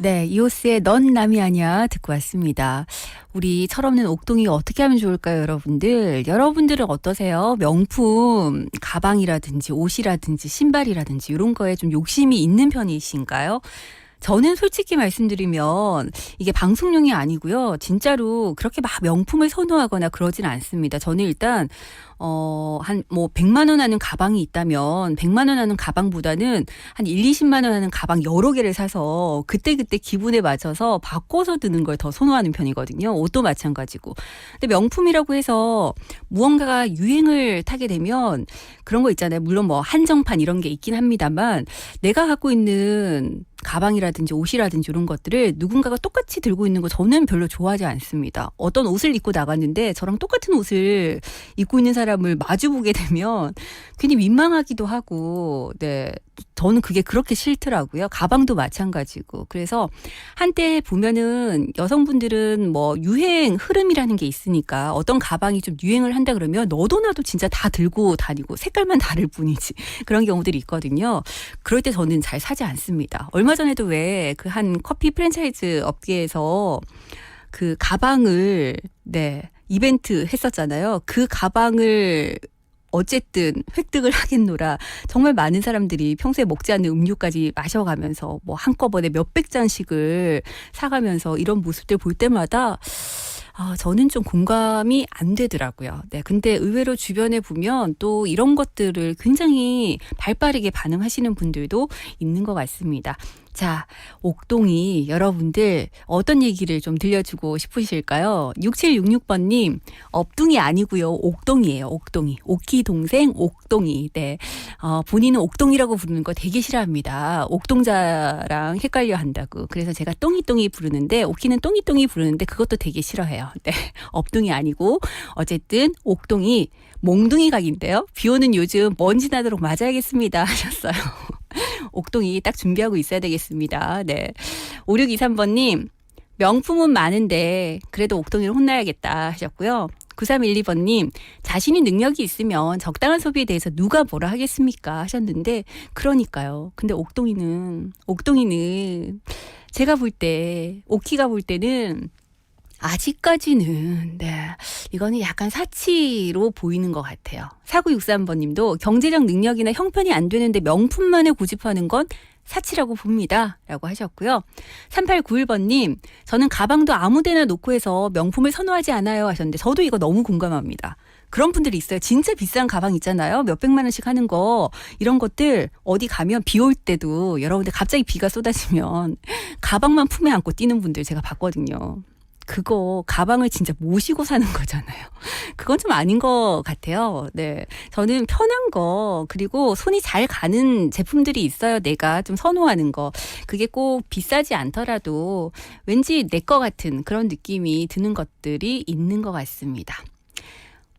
네, 이오스의 넌 남이 아니야 듣고 왔습니다. 우리 철없는 옥동이 어떻게 하면 좋을까요, 여러분들? 여러분들은 어떠세요? 명품, 가방이라든지 옷이라든지 신발이라든지 이런 거에 좀 욕심이 있는 편이신가요? 저는 솔직히 말씀드리면 이게 방송용이 아니고요. 진짜로 그렇게 막 명품을 선호하거나 그러진 않습니다. 저는 일단 한 100만 원 하는 가방이 있다면 100만 원 하는 가방보다는 한 20만 원 하는 가방 여러 개를 사서 그때그때 기분에 맞춰서 바꿔서 드는 걸 더 선호하는 편이거든요. 옷도 마찬가지고. 근데 명품이라고 해서 무언가가 유행을 타게 되면 그런 거 있잖아요. 물론 뭐 한정판 이런 게 있긴 합니다만 내가 갖고 있는 가방이라든지 옷이라든지 이런 것들을 누군가가 똑같이 들고 있는 거 저는 별로 좋아하지 않습니다. 어떤 옷을 입고 나갔는데 저랑 똑같은 옷을 입고 있는 사람을 마주보게 되면 괜히 민망하기도 하고, 네. 저는 그게 그렇게 싫더라고요. 가방도 마찬가지고. 그래서 한때 보면은 여성분들은 뭐 유행 흐름이라는 게 있으니까 어떤 가방이 좀 유행을 한다 그러면 너도 나도 진짜 다 들고 다니고 색깔만 다를 뿐이지. 그런 경우들이 있거든요. 그럴 때 저는 잘 사지 않습니다. 얼마 전에도 왜 그 한 커피 프랜차이즈 업계에서 그 가방을 이벤트 했었잖아요. 그 가방을 어쨌든 획득을 하겠노라. 정말 많은 사람들이 평소에 먹지 않는 음료까지 마셔가면서 뭐 한꺼번에 몇백 잔씩을 사가면서 이런 모습들 볼 때마다 저는 좀 공감이 안 되더라고요. 네. 근데 의외로 주변에 보면 또 이런 것들을 굉장히 발빠르게 반응하시는 분들도 있는 것 같습니다. 자, 옥동이 여러분들 어떤 얘기를 좀 들려주고 싶으실까요? 6766번님, 업둥이 아니고요. 옥동이에요. 옥동이. 옥희 동생 옥동이. 네. 본인은 옥동이라고 부르는 거 되게 싫어합니다. 옥동자랑 헷갈려 한다고. 그래서 제가 똥이똥이 부르는데 옥희는 똥이똥이 부르는데 그것도 되게 싫어해요. 네. 업둥이 아니고 어쨌든 옥동이 몽둥이 각인데요. 비 오는 요즘 먼지 나도록 맞아야겠습니다 하셨어요. 옥동이 딱 준비하고 있어야 되겠습니다. 네. 5623번님, 명품은 많은데 그래도 옥동이를 혼나야겠다 하셨고요. 9312번님, 자신이 능력이 있으면 적당한 소비에 대해서 누가 뭐라 하겠습니까 하셨는데 그러니까요. 근데 옥동이는 제가 볼 때, 옥희가 볼 때는 아직까지는 이거는 약간 사치로 보이는 것 같아요. 4963번님도 경제적 능력이나 형편이 안 되는데 명품만을 고집하는 건 사치라고 봅니다. 라고 하셨고요. 3891번님, 저는 가방도 아무데나 놓고 해서 명품을 선호하지 않아요 하셨는데 저도 이거 너무 공감합니다. 그런 분들이 있어요. 진짜 비싼 가방 있잖아요. 몇백만 원씩 하는 거. 이런 것들 어디 가면 비 올 때도 여러분들 갑자기 비가 쏟아지면 가방만 품에 안고 뛰는 분들 제가 봤거든요. 그거 가방을 진짜 모시고 사는 거잖아요. 그건 좀 아닌 것 같아요. 네, 저는 편한 거 그리고 손이 잘 가는 제품들이 있어요. 내가 좀 선호하는 거. 그게 꼭 비싸지 않더라도 왠지 내 거 같은 그런 느낌이 드는 것들이 있는 것 같습니다.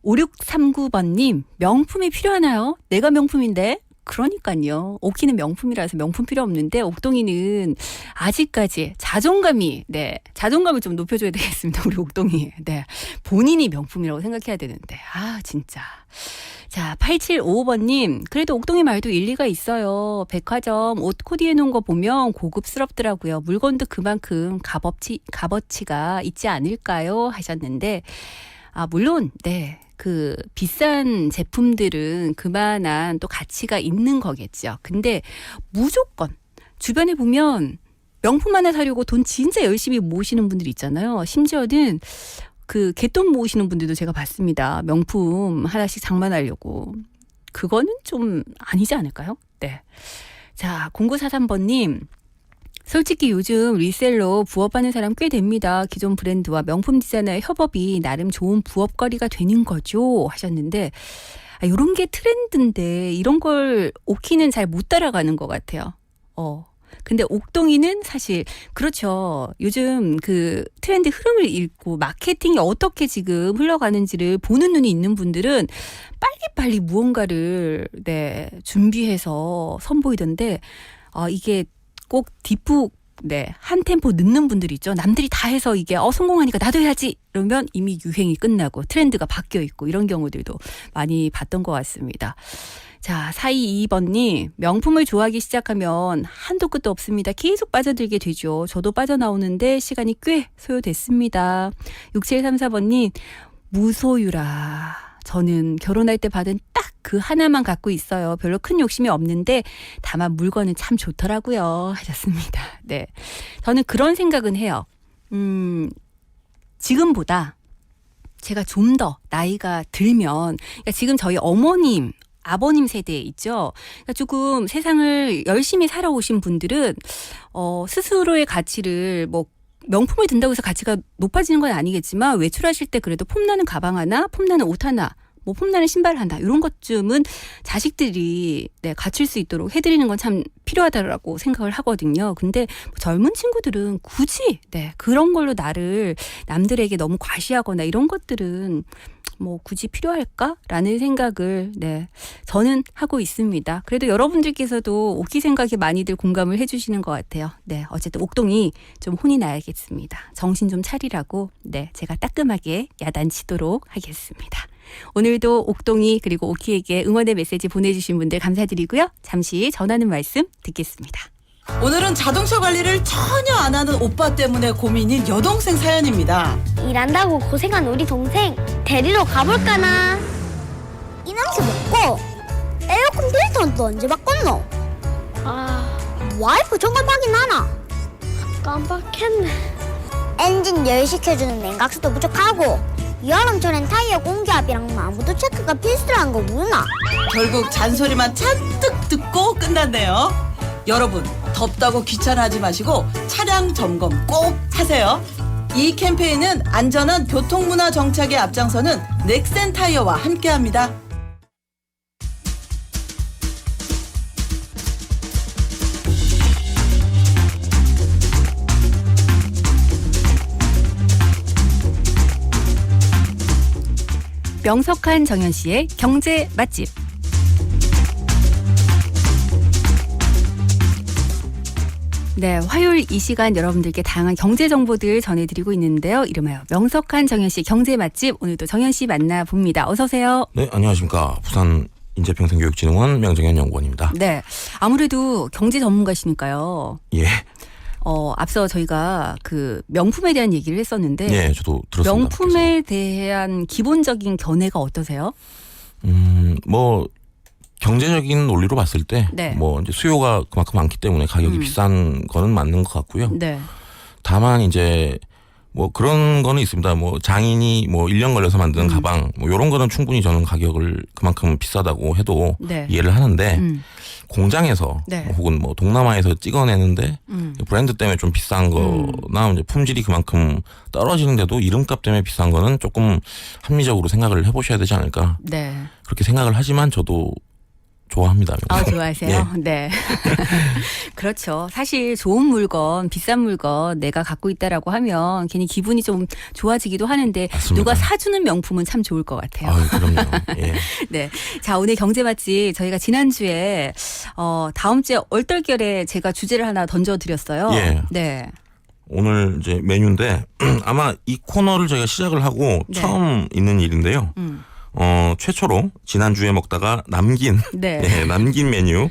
5639번님, 명품이 필요하나요? 내가 명품인데? 그러니까요. 옥희는 명품이라서 명품 필요 없는데 옥동이는 아직까지 자존감을 좀 높여줘야 되겠습니다. 우리 옥동이. 네. 본인이 명품이라고 생각해야 되는데. 진짜. 자, 8755번님. 그래도 옥동이 말도 일리가 있어요. 백화점 옷 코디해 놓은 거 보면 고급스럽더라고요. 물건도 그만큼 값어치가 있지 않을까요? 하셨는데, 물론, 그 비싼 제품들은 그만한 또 가치가 있는 거겠죠. 근데 무조건 주변에 보면 명품 하나 사려고 돈 진짜 열심히 모으시는 분들 있잖아요. 심지어는 그 갯돈 모으시는 분들도 제가 봤습니다. 명품 하나씩 장만하려고. 그거는 좀 아니지 않을까요? 네. 자, 0943번님. 솔직히 요즘 리셀로 부업하는 사람 꽤 됩니다. 기존 브랜드와 명품 디자이너의 협업이 나름 좋은 부업거리가 되는 거죠 하셨는데 이런 게 트렌드인데 이런 걸 옥희는 잘 못 따라가는 것 같아요. 근데 옥동이는 사실 그렇죠. 요즘 그 트렌드 흐름을 읽고 마케팅이 어떻게 지금 흘러가는지를 보는 눈이 있는 분들은 빨리빨리 무언가를 준비해서 선보이던데 이게 꼭 뒷북 한 템포 늦는 분들이 있죠. 남들이 다 해서 이게 성공하니까 나도 해야지 이러면 이미 유행이 끝나고 트렌드가 바뀌어 있고 이런 경우들도 많이 봤던 것 같습니다. 자, 4222번님, 명품을 좋아하기 시작하면 한도 끝도 없습니다. 계속 빠져들게 되죠. 저도 빠져나오는데 시간이 꽤 소요됐습니다. 6734번님, 무소유라. 저는 결혼할 때 받은 딱 그 하나만 갖고 있어요. 별로 큰 욕심이 없는데 다만 물건은 참 좋더라고요. 하셨습니다. 네, 저는 그런 생각은 해요. 지금보다 제가 좀 더 나이가 들면, 그러니까 지금 저희 어머님, 아버님 세대에 있죠. 그러니까 조금 세상을 열심히 살아오신 분들은 스스로의 가치를 뭐 명품을 든다고 해서 가치가 높아지는 건 아니겠지만 외출하실 때 그래도 폼나는 가방 하나, 폼나는 옷 하나, 뭐 폼나는 신발 하나 이런 것쯤은 자식들이 갖출 수 있도록 해드리는 건 참 필요하다고 생각을 하거든요. 근데 뭐 젊은 친구들은 굳이 그런 걸로 나를 남들에게 너무 과시하거나 이런 것들은 뭐 굳이 필요할까라는 생각을 저는 하고 있습니다. 그래도 여러분들께서도 옥기 생각에 많이들 공감을 해주시는 것 같아요. 네, 어쨌든 옥동이 좀 혼이 나야겠습니다. 정신 좀 차리라고 제가 따끔하게 야단치도록 하겠습니다. 오늘도 옥동이 그리고 옥희에게 응원의 메시지 보내주신 분들 감사드리고요. 잠시 전하는 말씀 듣겠습니다. 오늘은 자동차 관리를 전혀 안 하는 오빠 때문에 고민인 여동생 사연입니다. 일한다고 고생한 우리 동생 데리러 가볼까나. 이 냄새 먹고 에어컨 필터는 또 언제 바꿨노? 와이프 점검하긴 하나? 깜빡했네. 엔진 열 시켜주는 냉각수도 부족하고 여름철엔 타이어 공기압이랑 마모도 체크가 필수라는 거구나. 결국 잔소리만 잔뜩 듣고 끝났네요. 여러분, 덥다고 귀찮아하지 마시고 차량 점검 꼭 하세요. 이 캠페인은 안전한 교통문화 정착에 앞장서는 넥센 타이어와 함께합니다. 명석한 정현 씨의 경제 맛집. 네, 화요일 이 시간 여러분들께 다양한 경제 정보들 전해드리고 있는데요. 이름하여 명석한 정현 씨 경제 맛집. 오늘도 정현 씨 만나봅니다. 어서 오세요. 네, 안녕하십니까. 부산 인재평생교육진흥원 명정현 연구원입니다. 네, 아무래도 경제 전문가시니까요. 예. 앞서 저희가 그 명품에 대한 얘기를 했었는데, 예, 저도 들었습니다. 명품에 대한 기본적인 견해가 어떠세요? 뭐 경제적인 논리로 봤을 때, 뭐 이제 수요가 그만큼 많기 때문에 가격이 비싼 거는 맞는 것 같고요. 네. 다만 이제 뭐 그런 거는 있습니다. 뭐 장인이 뭐 1년 걸려서 만드는 가방, 뭐 이런 거는 충분히 저는 가격을 그만큼 비싸다고 해도 이해를 하는데. 공장에서 혹은 뭐 동남아에서 찍어내는데 브랜드 때문에 좀 비싼 거나 이제 품질이 그만큼 떨어지는데도 이름값 때문에 비싼 거는 조금 합리적으로 생각을 해보셔야 되지 않을까. 네. 그렇게 생각을 하지만 저도 좋아합니다. 좋아하세요? 예. 네. 그렇죠. 사실 좋은 물건, 비싼 물건 내가 갖고 있다라고 하면 괜히 기분이 좀 좋아지기도 하는데 맞습니다. 누가 사주는 명품은 참 좋을 것 같아요. 그럼요. 예. 네. 자, 오늘 경제 맛집 저희가 지난주에 다음 주에 얼떨결에 제가 주제를 하나 던져드렸어요. 예. 네. 오늘 이제 메뉴인데 아마 이 코너를 저희가 시작을 하고 처음 있는 일인데요. 최초로 지난주에 먹다가 남긴 남긴 메뉴.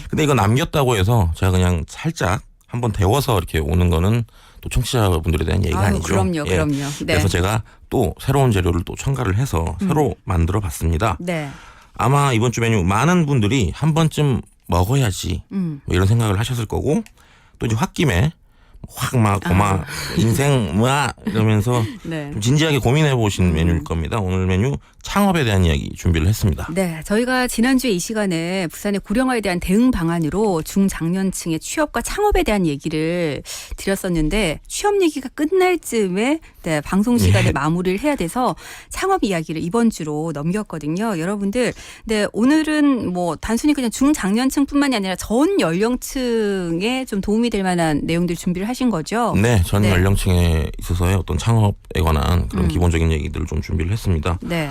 근데 이거 남겼다고 해서 제가 그냥 살짝 한번 데워서 이렇게 오는 거는 또 청취자분들에 대한 얘기가 아니죠. 그럼요. 그럼요. 네. 그래서 제가 또 새로운 재료를 또 첨가를 해서 새로 만들어 봤습니다. 네. 아마 이번 주 메뉴 많은 분들이 한 번쯤 먹어야지 뭐 이런 생각을 하셨을 거고 또 이제 홧김에 확 막 고마 인생 뭐야 이러면서 좀 진지하게 고민해 보신 메뉴일 겁니다. 오늘 메뉴 창업에 대한 이야기 준비를 했습니다. 네, 저희가 지난주에 이 시간에 부산의 고령화에 대한 대응 방안으로 중장년층의 취업과 창업에 대한 얘기를 드렸었는데 취업 얘기가 끝날 즈음에 방송 시간에 마무리를 해야 돼서 창업 이야기를 이번 주로 넘겼거든요. 여러분들, 오늘은 뭐 단순히 그냥 중장년층뿐만이 아니라 전 연령층에 좀 도움이 될 만한 내용들 준비를 하신 거죠? 네, 전 연령층에 있어서의 어떤 창업에 관한 그런 기본적인 얘기들을 좀 준비를 했습니다. 네.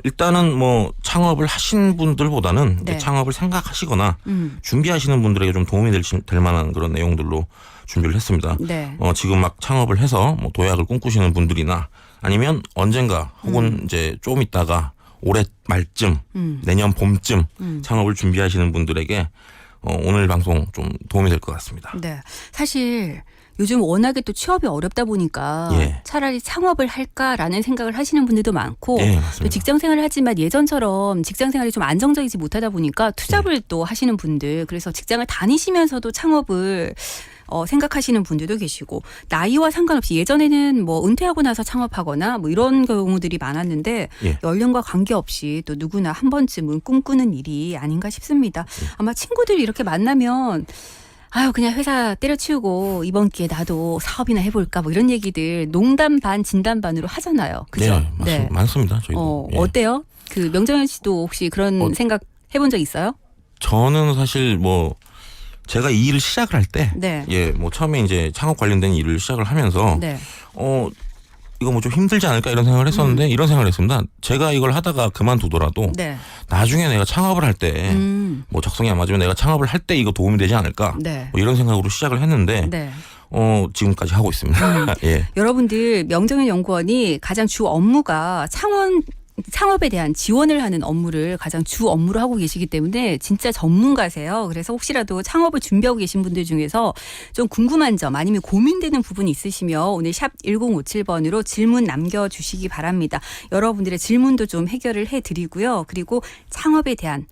일단은 뭐 창업을 하신 분들보다는 창업을 생각하시거나 준비하시는 분들에게 좀 도움이 될 만한 그런 내용들로 준비를 했습니다. 네. 지금 막 창업을 해서 뭐 도약을 꿈꾸시는 분들이나 아니면 언젠가 혹은 이제 좀 있다가 올해 말쯤 내년 봄쯤 창업을 준비하시는 분들에게 오늘 방송 좀 도움이 될 것 같습니다. 네, 사실 요즘 워낙에 또 취업이 어렵다 보니까 예. 차라리 창업을 할까라는 생각을 하시는 분들도 많고 예, 또 직장 생활을 하지만 예전처럼 직장 생활이 좀 안정적이지 못하다 보니까 투잡을 또 하시는 분들, 그래서 직장을 다니시면서도 창업을 생각하시는 분들도 계시고, 나이와 상관없이 예전에는 뭐 은퇴하고 나서 창업하거나 뭐 이런 경우들이 많았는데 예. 연령과 관계없이 또 누구나 한 번쯤은 꿈꾸는 일이 아닌가 싶습니다. 아마 친구들이 이렇게 만나면 아유 그냥 회사 때려치우고 이번 기회에 나도 사업이나 해볼까 뭐 이런 얘기들 농담 반 진담 반으로 하잖아요. 그죠? 네, 많습니다. 저희도. 예. 어때요? 그 명정현 씨도 혹시 그런 생각 해본 적 있어요? 저는 사실 뭐 제가 이 일을 시작을 할 때, 네. 예, 뭐 처음에 이제 창업 관련된 일을 시작을 하면서, 네. 이거 뭐 좀 힘들지 않을까 이런 생각을 했었는데 이런 생각을 했습니다. 제가 이걸 하다가 그만두더라도 네. 나중에 내가 창업을 할 때 뭐 적성이 안 맞으면 내가 창업을 할 때 이거 도움이 되지 않을까 네. 뭐 이런 생각으로 시작을 했는데 네. 지금까지 하고 있습니다. 예. 여러분들 명정현 연구원이 가장 주 업무가 창업에 대한 지원을 하는 업무를 가장 주 업무로 하고 계시기 때문에 진짜 전문가세요. 그래서 혹시라도 창업을 준비하고 계신 분들 중에서 좀 궁금한 점 아니면 고민되는 부분이 있으시면 오늘 샵 1057번으로 질문 남겨주시기 바랍니다. 여러분들의 질문도 좀 해결을 해드리고요. 그리고 창업에 대한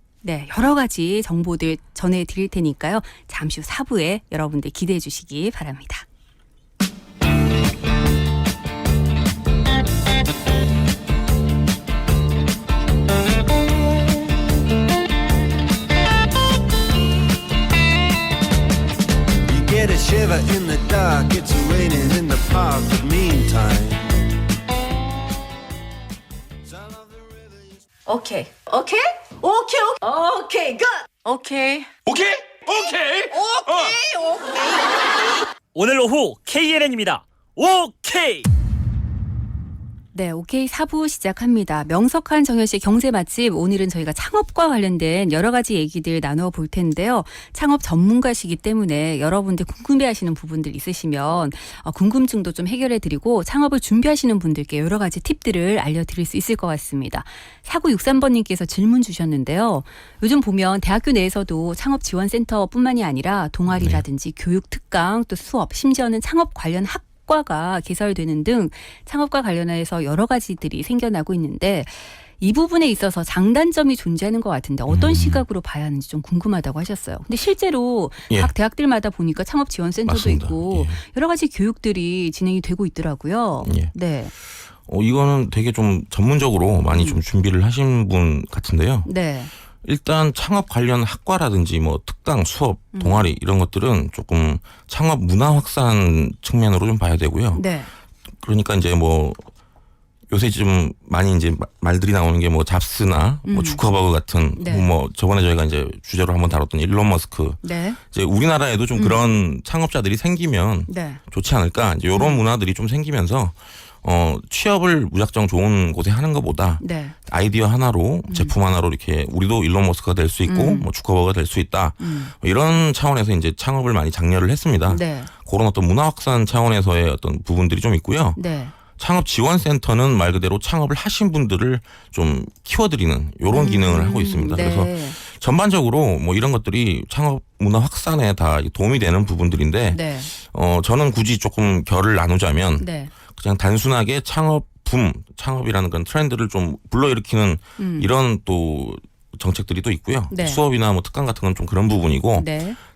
여러 가지 정보들 전해드릴 테니까요. 잠시 후 4부에 여러분들 기대해 주시기 바랍니다. Get a shiver in the dark, it's raining in the park, but meantime. 오케이, 굿. 오케이. 오늘 오후 KLN입니다. 오케이. 네, 오케이 4부 시작합니다. 명석한 정현 씨의 경제 맛집, 오늘은 저희가 창업과 관련된 여러 가지 얘기들 나누어 볼 텐데요. 창업 전문가시기 때문에 여러분들 궁금해하시는 부분들 있으시면 궁금증도 좀 해결해드리고 창업을 준비하시는 분들께 여러 가지 팁들을 알려드릴 수 있을 것 같습니다. 4963번님께서 질문 주셨는데요. 요즘 보면 대학교 내에서도 창업지원센터뿐만이 아니라 동아리라든지 교육 특강, 또 수업, 심지어는 창업 관련 과가 개설되는 등 창업과 관련해서 여러 가지들이 생겨나고 있는데 이 부분에 있어서 장단점이 존재하는 것 같은데 어떤 시각으로 봐야 하는지 좀 궁금하다고 하셨어요. 근데 실제로 각 대학들마다 보니까 창업지원센터도 맞습니다. 있고 여러 가지 교육들이 진행이 되고 있더라고요. 네. 이거는 되게 좀 전문적으로 많이 좀 준비를 하신 분 같은데요. 네. 일단 창업 관련 학과라든지 뭐 특강, 수업, 동아리 이런 것들은 조금 창업 문화 확산 측면으로 좀 봐야 되고요. 네. 그러니까 이제 뭐 요새 좀 많이 이제 말들이 나오는 게 뭐 잡스나 뭐 주커버그 같은 뭐 저번에 저희가 이제 주제로 한번 다뤘던 일론 머스크. 네. 이제 우리나라에도 좀 그런 창업자들이 생기면 좋지 않을까. 이제 이런 문화들이 좀 생기면서 취업을 무작정 좋은 곳에 하는 것보다 아이디어 하나로 제품 하나로 이렇게 우리도 일론 머스크가 될 수 있고 뭐 주커버그가 될 수 있다. 뭐 이런 차원에서 이제 창업을 많이 장려를 했습니다. 그런 어떤 문화 확산 차원에서의 어떤 부분들이 좀 있고요. 창업 지원센터는 말 그대로 창업을 하신 분들을 좀 키워드리는 이런 기능을 하고 있습니다. 그래서 전반적으로 뭐 이런 것들이 창업 문화 확산에 다 도움이 되는 부분들인데 저는 굳이 조금 결을 나누자면 그냥 단순하게 창업이라는 그런 트렌드를 좀 불러일으키는 이런 또 정책들이 또 있고요. 수업이나 뭐 특강 같은 건 좀 그런 부분이고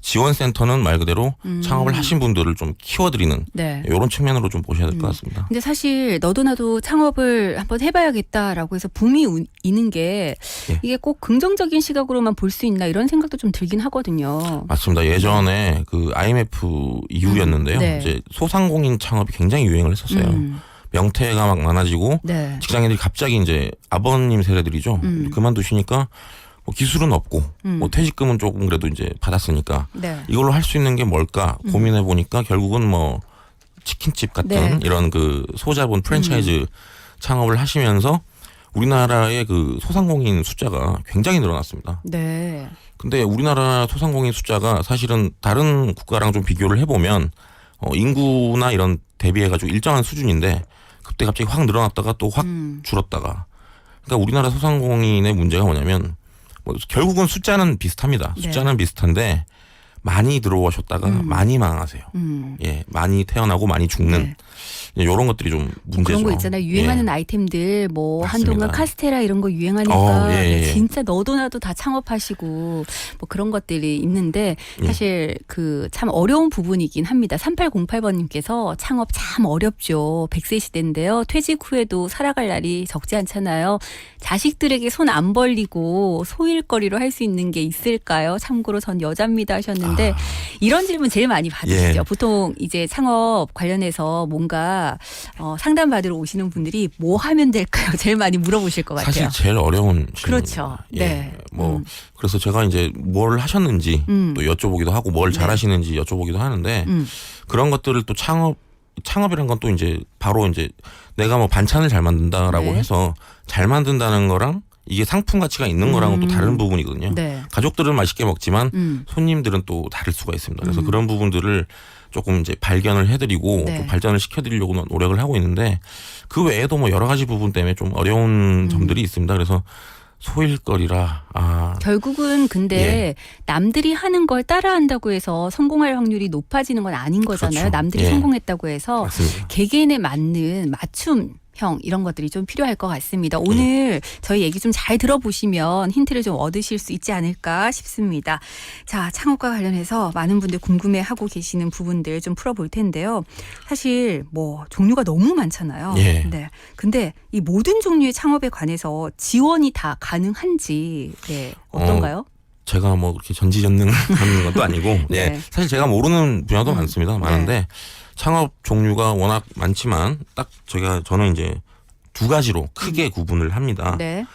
지원센터는 말 그대로 창업을 하신 분들을 좀 키워드리는 이런 측면으로 좀 보셔야 될 것 같습니다. 근데 사실 너도 나도 창업을 한번 해봐야겠다라고 해서 붐이 있는 게 이게 꼭 긍정적인 시각으로만 볼 수 있나 이런 생각도 좀 들긴 하거든요. 맞습니다. 예전에 그 IMF 이후였는데요. 이제 소상공인 창업이 굉장히 유행을 했었어요. 명퇴가 막 많아지고 직장인들이 갑자기 이제 아버님 세대들이죠. 그만두시니까 뭐 기술은 없고 뭐 퇴직금은 조금 그래도 이제 받았으니까 이걸로 할 수 있는 게 뭘까 고민해 보니까 결국은 뭐 치킨집 같은 이런 그 소자본 프랜차이즈 창업을 하시면서 우리나라의 그 소상공인 숫자가 굉장히 늘어났습니다. 근데 우리나라 소상공인 숫자가 사실은 다른 국가랑 좀 비교를 해보면 인구나 이런 대비해가지고 일정한 수준인데 그때 갑자기 확 늘어났다가 또 확 줄었다가 그러니까 우리나라 소상공인의 문제가 뭐냐면 뭐 결국은 숫자는 비슷합니다. 네. 숫자는 비슷한데 많이 들어오셨다가 많이 망하세요. 예, 많이 태어나고 많이 죽는 이런 것들이 좀 문제죠. 그런 거 있잖아요. 유행하는 예. 아이템들 뭐 맞습니다. 한동안 카스테라 이런 거 유행하니까 예, 예. 진짜 너도 나도 다 창업하시고 뭐 그런 것들이 있는데 사실 그 참 어려운 부분이긴 합니다. 3808번님께서 창업 참 어렵죠. 100세 시대인데요. 퇴직 후에도 살아갈 날이 적지 않잖아요. 자식들에게 손 안 벌리고 소일거리로 할 수 있는 게 있을까요? 참고로 전 여자입니다 하셨는데 이런 질문 제일 많이 받으시죠. 예. 보통 이제 창업 관련해서 뭔가 상담받으러 오시는 분들이 뭐 하면 될까요? 제일 많이 물어보실 것 같아요. 사실 제일 어려운 그렇죠. 예. 네. 뭐 그래서 제가 이제 뭘 하셨는지 또 여쭤보기도 하고 뭘 잘하시는지 여쭤보기도 하는데 그런 것들을 또 창업이란 건 또 이제 바로 이제 내가 뭐 반찬을 잘 만든다라고 네. 해서 잘 만든다는 거랑 이게 상품 가치가 있는 거랑은 또 다른 부분이거든요. 네. 가족들은 맛있게 먹지만 손님들은 또 다를 수가 있습니다. 그래서 그런 부분들을 조금 이제 발견을 해드리고 네. 또 발전을 시켜드리려고 노력을 하고 있는데 그 외에도 뭐 여러 가지 부분 때문에 좀 어려운 점들이 있습니다. 그래서 소일거리라. 결국은 근데 예. 남들이 하는 걸 따라한다고 해서 성공할 확률이 높아지는 건 아닌 거잖아요. 그렇죠. 남들이 예. 성공했다고 해서 맞습니다. 개개인에 맞는 맞춤형 이런 것들이 좀 필요할 것 같습니다. 오늘 저희 얘기 좀 잘 들어보시면 힌트를 좀 얻으실 수 있지 않을까 싶습니다. 자, 창업과 관련해서 많은 분들 궁금해하고 계시는 부분들 좀 풀어볼 텐데요. 사실 뭐 종류가 너무 많잖아요. 예. 네. 근데 이 모든 종류의 창업에 관해서 지원이 다 가능한지 어떤가요? 제가 뭐 그렇게 전지전능한 것도 아니고 예. 네. 사실 제가 모르는 분야도 많습니다. 많은데 창업 종류가 워낙 많지만 딱 저는 이제 두 가지로 크게 구분을 합니다. 네.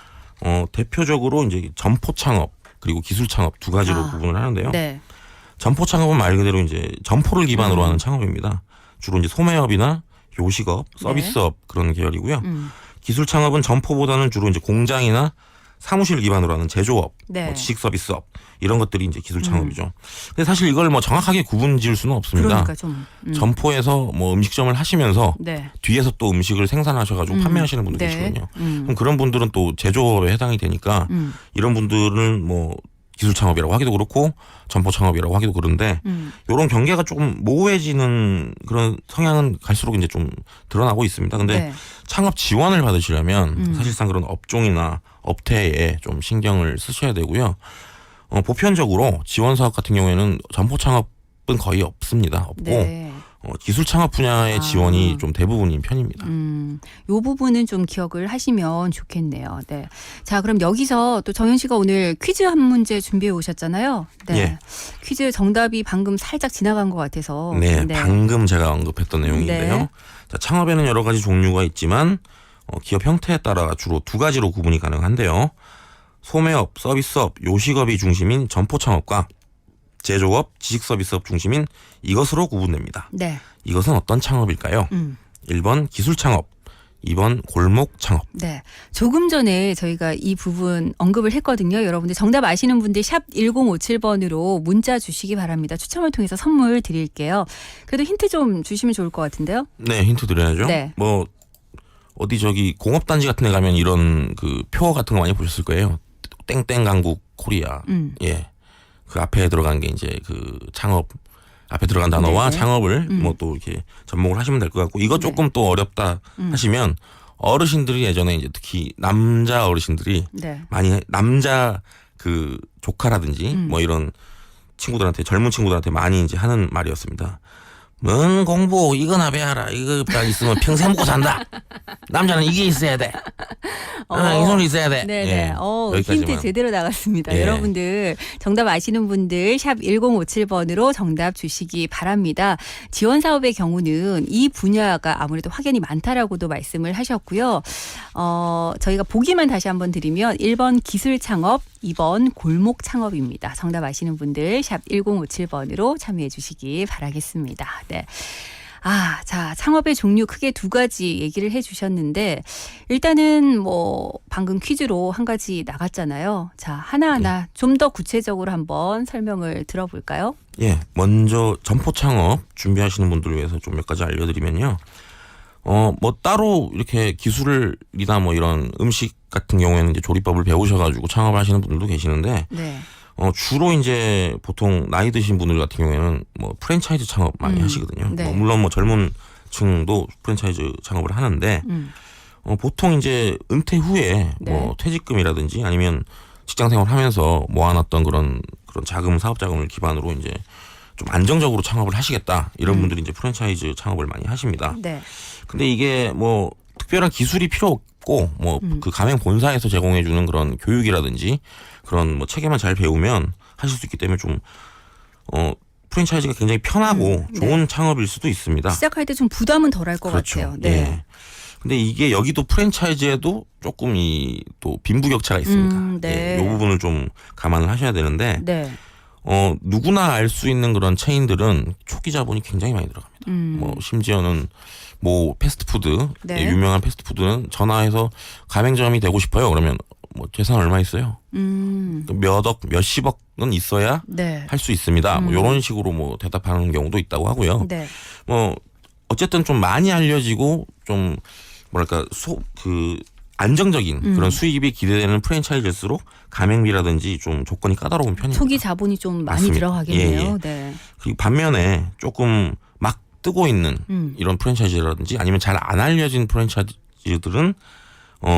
대표적으로 이제 점포 창업 그리고 기술 창업 두 가지로 구분을 하는데요. 네. 점포 창업은 말 그대로 이제 점포를 기반으로 하는 창업입니다. 주로 이제 소매업이나 요식업, 서비스업 그런 계열이고요. 기술 창업은 점포보다는 주로 이제 공장이나 사무실 기반으로 하는 제조업, 네. 뭐 지식 서비스업 이런 것들이 이제 기술 창업이죠. 근데 사실 이걸 뭐 정확하게 구분지을 수는 없습니다. 그러니까 좀 점포에서 뭐 음식점을 하시면서 네. 뒤에서 또 음식을 생산하셔가지고 판매하시는 분들 네. 계시거든요. 그럼 그런 분들은 또 제조업에 해당이 되니까 이런 분들은 뭐 기술 창업이라고 하기도 그렇고 점포 창업이라고 하기도 그런데 이런 경계가 조금 모호해지는 그런 성향은 갈수록 이제 좀 드러나고 있습니다. 근데 네. 창업 지원을 받으시려면 사실상 그런 업종이나 업태에 좀 신경을 쓰셔야 되고요. 보편적으로 지원 사업 같은 경우에는 점포 창업은 거의 없습니다. 없고 네. 기술 창업 분야의 지원이 좀 대부분인 편입니다. 요 부분은 좀 기억을 하시면 좋겠네요. 네. 자, 그럼 여기서 또 정현 씨가 오늘 퀴즈 한 문제 준비해 오셨잖아요. 네. 예. 퀴즈 정답이 방금 살짝 지나간 것 같아서. 네, 방금 제가 언급했던 내용인데요. 네. 자, 창업에는 여러 가지 종류가 있지만 기업 형태에 따라 주로 두 가지로 구분이 가능한데요. 소매업, 서비스업, 요식업이 중심인 점포 창업과 제조업, 지식서비스업 중심인 이것으로 구분됩니다. 네. 이것은 어떤 창업일까요? 1번 기술 창업, 2번 골목 창업. 네. 조금 전에 저희가 이 부분 언급을 했거든요. 여러분들 정답 아시는 분들 샵 1057번으로 문자 주시기 바랍니다. 추첨을 통해서 선물 드릴게요. 그래도 힌트 좀 주시면 좋을 것 같은데요. 네, 힌트 드려야죠. 네. 뭐 어디 저기 공업단지 같은 데 가면 이런 그 표 같은 거 많이 보셨을 거예요. 땡땡 강국 코리아. 예. 그 앞에 들어간 게 이제 그 창업 앞에 들어간 단어와 네. 창업을 뭐 또 이렇게 접목을 하시면 될 것 같고 이거 조금 또 어렵다 하시면 어르신들이 예전에 이제 특히 남자 어르신들이 네. 많이 남자 그 조카라든지 뭐 이런 친구들한테 젊은 친구들한테 많이 이제 하는 말이었습니다. 뭔 공부 이거나 배워라. 이거 있으면 평생 먹고 산다. 남자는 이게 있어야 돼. 이 손이 있어야 돼. 네네. 예, 여기까지만. 힌트 제대로 나갔습니다. 예. 여러분들 정답 아시는 분들 샵 1057번으로 정답 주시기 바랍니다. 지원 사업의 경우는 이 분야가 아무래도 확연히 많다라고도 말씀을 하셨고요. 저희가 보기만 다시 한번 드리면 1번 기술 창업, 2번 골목 창업입니다. 정답 아시는 분들 샵 1057번으로 참여해 주시기 바라겠습니다. 네. 자, 창업의 종류 크게 두 가지 얘기를 해 주셨는데 일단은 뭐 방금 퀴즈로 한 가지 나갔잖아요. 자, 하나하나 좀 더 구체적으로 한번 설명을 들어볼까요? 예, 먼저 점포 창업 준비하시는 분들을 위해서 좀 몇 가지 알려드리면요. 뭐 따로 이렇게 기술이나 뭐 이런 음식 같은 경우에는 이제 조리법을 배우셔가지고 창업을 하시는 분들도 계시는데 네. 주로 이제 보통 나이 드신 분들 같은 경우에는 뭐 프랜차이즈 창업 많이 하시거든요. 네. 물론 뭐 젊은 층도 프랜차이즈 창업을 하는데 보통 이제 은퇴 후에 뭐 퇴직금이라든지 아니면 직장 생활하면서 모아놨던 그런 자금, 사업 자금을 기반으로 이제 좀 안정적으로 창업을 하시겠다 이런 분들이 이제 프랜차이즈 창업을 많이 하십니다. 네. 근데 이게 뭐 특별한 기술이 필요 없고 뭐 그 가맹 본사에서 제공해주는 그런 교육이라든지 그런 뭐 체계만 잘 배우면 하실 수 있기 때문에 좀 프랜차이즈가 굉장히 편하고 좋은 창업일 수도 있습니다. 시작할 때 좀 부담은 덜할 것 그렇죠. 같아요. 네. 예. 근데 이게 여기도 프랜차이즈에도 조금 또 빈부격차가 있습니다. 네. 이 부분을 좀 감안을 하셔야 되는데 네. 누구나 알 수 있는 그런 체인들은 초기 자본이 굉장히 많이 들어갑니다. 뭐 심지어는 뭐 패스트푸드 네. 유명한 패스트푸드는 전화해서 가맹점이 되고 싶어요. 그러면 뭐 재산 얼마 있어요? 몇억, 몇십억은 있어야 네. 할 수 있습니다. 뭐 이런 식으로 뭐 대답하는 경우도 있다고 하고요. 네. 뭐 어쨌든 좀 많이 알려지고 좀 뭐랄까 안정적인 그런 수입이 기대되는 프랜차이즈일수록 가맹비라든지 좀 조건이 까다로운 편입니다. 초기 자본이 좀 많이 맞습니다. 들어가겠네요. 예, 예. 네. 그리고 반면에 조금 막 뜨고 있는 이런 프랜차이즈라든지 아니면 잘 안 알려진 프랜차이즈들은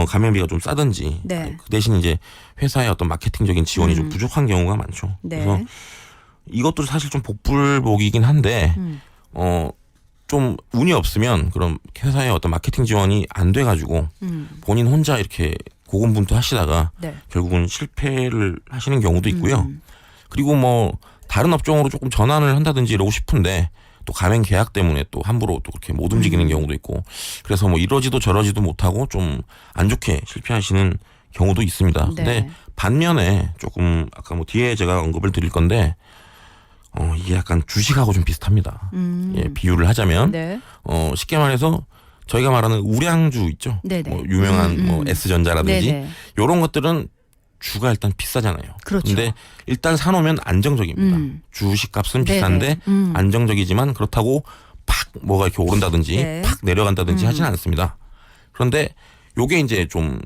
가맹비가 좀 싸든지 네. 그 대신 이제 회사의 어떤 마케팅적인 지원이 좀 부족한 경우가 많죠. 네. 그래서 이것도 사실 좀 복불복이긴 한데 좀 운이 없으면 그럼 회사의 어떤 마케팅 지원이 안 돼가지고 본인 혼자 이렇게 고군분투하시다가 네. 결국은 실패를 하시는 경우도 있고요. 그리고 뭐 다른 업종으로 조금 전환을 한다든지 이러고 싶은데 또 가맹 계약 때문에 또 함부로 또 그렇게 못 움직이는 경우도 있고 그래서 뭐 이러지도 저러지도 못하고 좀 안 좋게 실패하시는 경우도 있습니다. 네. 근데 반면에 조금 아까 뭐 뒤에 제가 언급을 드릴 건데 이게 약간 주식하고 좀 비슷합니다. 예, 비유를 하자면 네. 쉽게 말해서 저희가 말하는 우량주 있죠. 네네. 뭐 유명한 뭐 S전자라든지 네네. 이런 것들은 주가 일단 비싸잖아요. 그렇죠. 근데 일단 사놓으면 안정적입니다. 주식값은 비싼데 안정적이지만 그렇다고 팍 뭐가 이렇게 오른다든지 네. 팍 내려간다든지 하지는 않습니다. 그런데 요게 이제 좀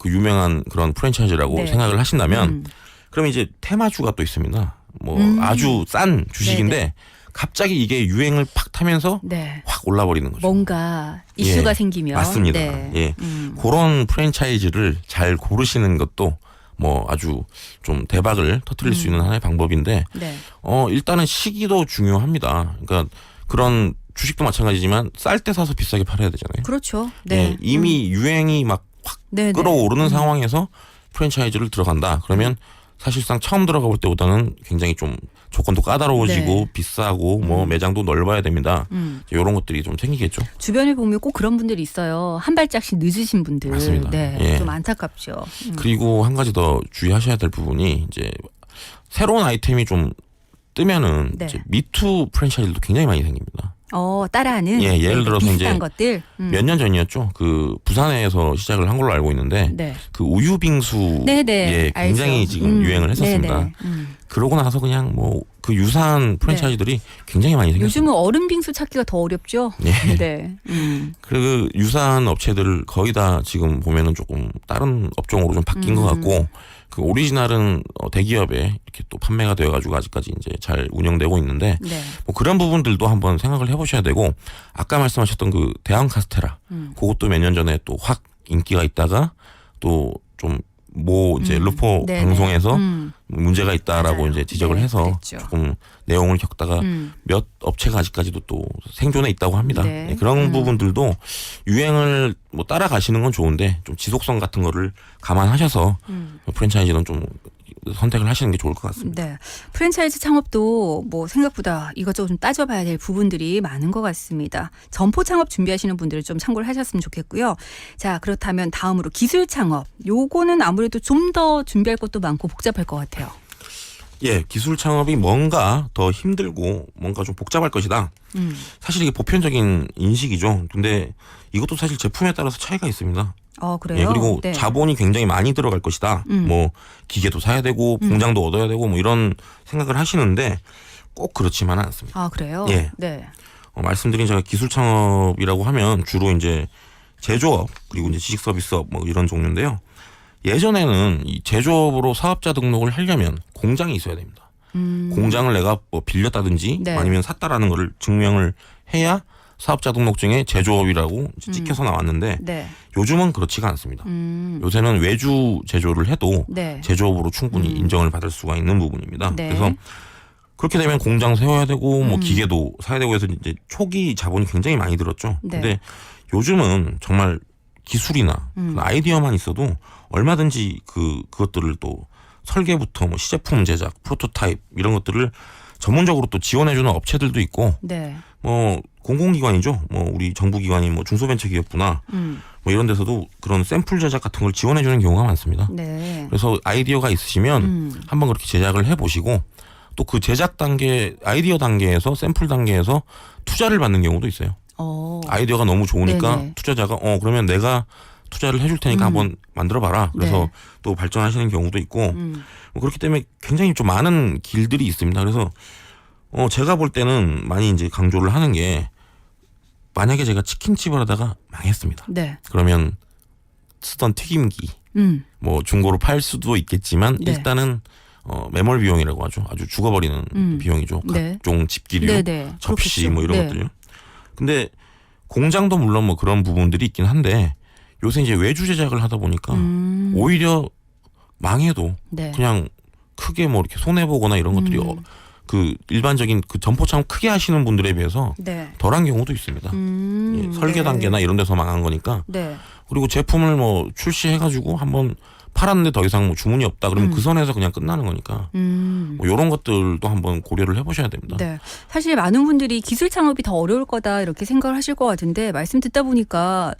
그 유명한 그런 프랜차이즈라고 네. 생각을 하신다면 그러면 이제 테마주가 또 있습니다. 뭐 아주 싼 주식인데 네네. 갑자기 이게 유행을 팍 타면서 네. 확 올라버리는 거죠. 뭔가 이슈가 예, 생기면 맞습니다. 네. 예, 그런 프랜차이즈를 잘 고르시는 것도 뭐 아주 좀 대박을 터뜨릴 수 있는 하나의 방법인데 네. 일단은 시기도 중요합니다. 그러니까 그런 주식도 마찬가지지만 쌀 때 사서 비싸게 팔아야 되잖아요. 그렇죠. 네. 예, 이미 유행이 막 확 네네. 끌어오르는 상황에서 프랜차이즈를 들어간다. 그러면 사실상 처음 들어가 볼 때보다는 굉장히 좀 조건도 까다로워지고 네. 비싸고 뭐 매장도 넓어야 됩니다. 이런 것들이 좀 생기겠죠. 주변에 보면 꼭 그런 분들이 있어요. 한 발짝씩 늦으신 분들. 맞습니다. 네. 예. 좀 안타깝죠. 그리고 한 가지 더 주의하셔야 될 부분이 이제 새로운 아이템이 좀 뜨면은 네. 이제 미투 프랜차이즈도 굉장히 많이 생깁니다. 따라하는 예, 예를 들어서 비슷한 이제 것들. 몇 년 전이었죠. 그 부산에서 시작을 한 걸로 알고 있는데 네. 그 우유 빙수 네네. 예, 굉장히 알죠. 지금 유행을 했었습니다. 네네. 그러고 나서 그냥 뭐 그 유사한 프랜차이즈들이 굉장히 많이 생겼어요. 요즘은 얼음 빙수 찾기가 더 어렵죠. 예. 네. 그 유사한 업체들을 거의 다 지금 보면은 조금 다른 업종으로 좀 바뀐 것 같고 그 오리지널은 대기업에 이렇게 또 판매가 되어가지고 아직까지 이제 잘 운영되고 있는데 네. 뭐 그런 부분들도 한번 생각을 해보셔야 되고 아까 말씀하셨던 그 대왕 카스테라 그것도 몇 년 전에 또 확 인기가 있다가 또 좀 이제 루포 네네. 방송에서 문제가 있다라고 맞아요. 이제 지적을 네, 해서 그랬죠. 조금 내용을 겪다가 몇 업체가 아직까지도 또 생존해 있다고 합니다. 네. 네, 그런 부분들도 유행을 뭐 따라가시는 건 좋은데 좀 지속성 같은 거를 감안하셔서 프랜차이즈는 좀 선택을 하시는 게 좋을 것 같습니다. 네. 프랜차이즈 창업도 뭐 생각보다 이것저것 좀 따져봐야 될 부분들이 많은 것 같습니다. 점포 창업 준비하시는 분들은 좀 참고를 하셨으면 좋겠고요. 자, 그렇다면 다음으로 기술 창업. 요거는 아무래도 좀 더 준비할 것도 많고 복잡할 것 같아요. 예, 기술 창업이 뭔가 더 힘들고 뭔가 좀 복잡할 것이다. 사실 이게 보편적인 인식이죠. 근데 이것도 사실 제품에 따라서 차이가 있습니다. 그래요? 예, 그리고 네. 자본이 굉장히 많이 들어갈 것이다. 뭐 기계도 사야 되고 공장도 얻어야 되고 뭐 이런 생각을 하시는데 꼭 그렇지만은 않습니다. 그래요? 예. 네. 말씀드린 제가 기술 창업이라고 하면 주로 이제 제조업 그리고 이제 지식 서비스업 뭐 이런 종류인데요. 예전에는 이 제조업으로 사업자 등록을 하려면 공장이 있어야 됩니다. 공장을 내가 뭐 빌렸다든지 네. 아니면 샀다라는 거를 증명을 해야 사업자 등록증에 제조업이라고 찍혀서 나왔는데 네. 요즘은 그렇지가 않습니다. 요새는 외주 제조를 해도 네. 제조업으로 충분히 인정을 받을 수가 있는 부분입니다. 네. 그래서 그렇게 되면 공장 세워야 되고 뭐 기계도 사야 되고 해서 이제 초기 자본이 굉장히 많이 들었죠. 네. 근데 요즘은 정말 기술이나 아이디어만 있어도 얼마든지 그것들을 또 설계부터 뭐 시제품 제작, 프로토타입 이런 것들을 전문적으로 또 지원해주는 업체들도 있고, 네. 뭐 공공기관이죠. 뭐 우리 정부기관인 뭐 중소벤처기업부나 뭐 이런 데서도 그런 샘플 제작 같은 걸 지원해주는 경우가 많습니다. 네. 그래서 아이디어가 있으시면 한번 그렇게 제작을 해보시고 또 그 제작 단계, 아이디어 단계에서 샘플 단계에서 투자를 받는 경우도 있어요. 아이디어가 너무 좋으니까 네네. 투자자가 그러면 내가 투자를 해줄 테니까 한번 만들어봐라. 그래서 네. 또 발전하시는 경우도 있고 뭐 그렇기 때문에 굉장히 좀 많은 길들이 있습니다. 그래서 제가 볼 때는 많이 이제 강조를 하는 게 만약에 제가 치킨집을 하다가 망했습니다. 네. 그러면 쓰던 튀김기 뭐 중고로 팔 수도 있겠지만 네. 일단은 매몰 비용이라고 하죠. 아주 죽어버리는 비용이죠. 네. 각종 집기류, 네네. 접시 그렇겠죠. 뭐 이런 네. 것들요. 근데 공장도 물론 뭐 그런 부분들이 있긴 한데 요새 이제 외주 제작을 하다 보니까 오히려 망해도 네. 그냥 크게 뭐 이렇게 손해 보거나 이런 것들이 그 일반적인 그 점포창 크게 하시는 분들에 비해서 네. 덜한 경우도 있습니다. 예, 설계 네. 단계나 이런 데서 망한 거니까. 네. 그리고 제품을 뭐 출시해가지고 한번 팔았는데 더 이상 뭐 주문이 없다 그러면 그 선에서 그냥 끝나는 거니까 뭐 이런 것들도 한번 고려를 해보셔야 됩니다. 네. 사실 많은 분들이 기술 창업이 더 어려울 거다 이렇게 생각을 하실 것 같은데 말씀 듣다 보니까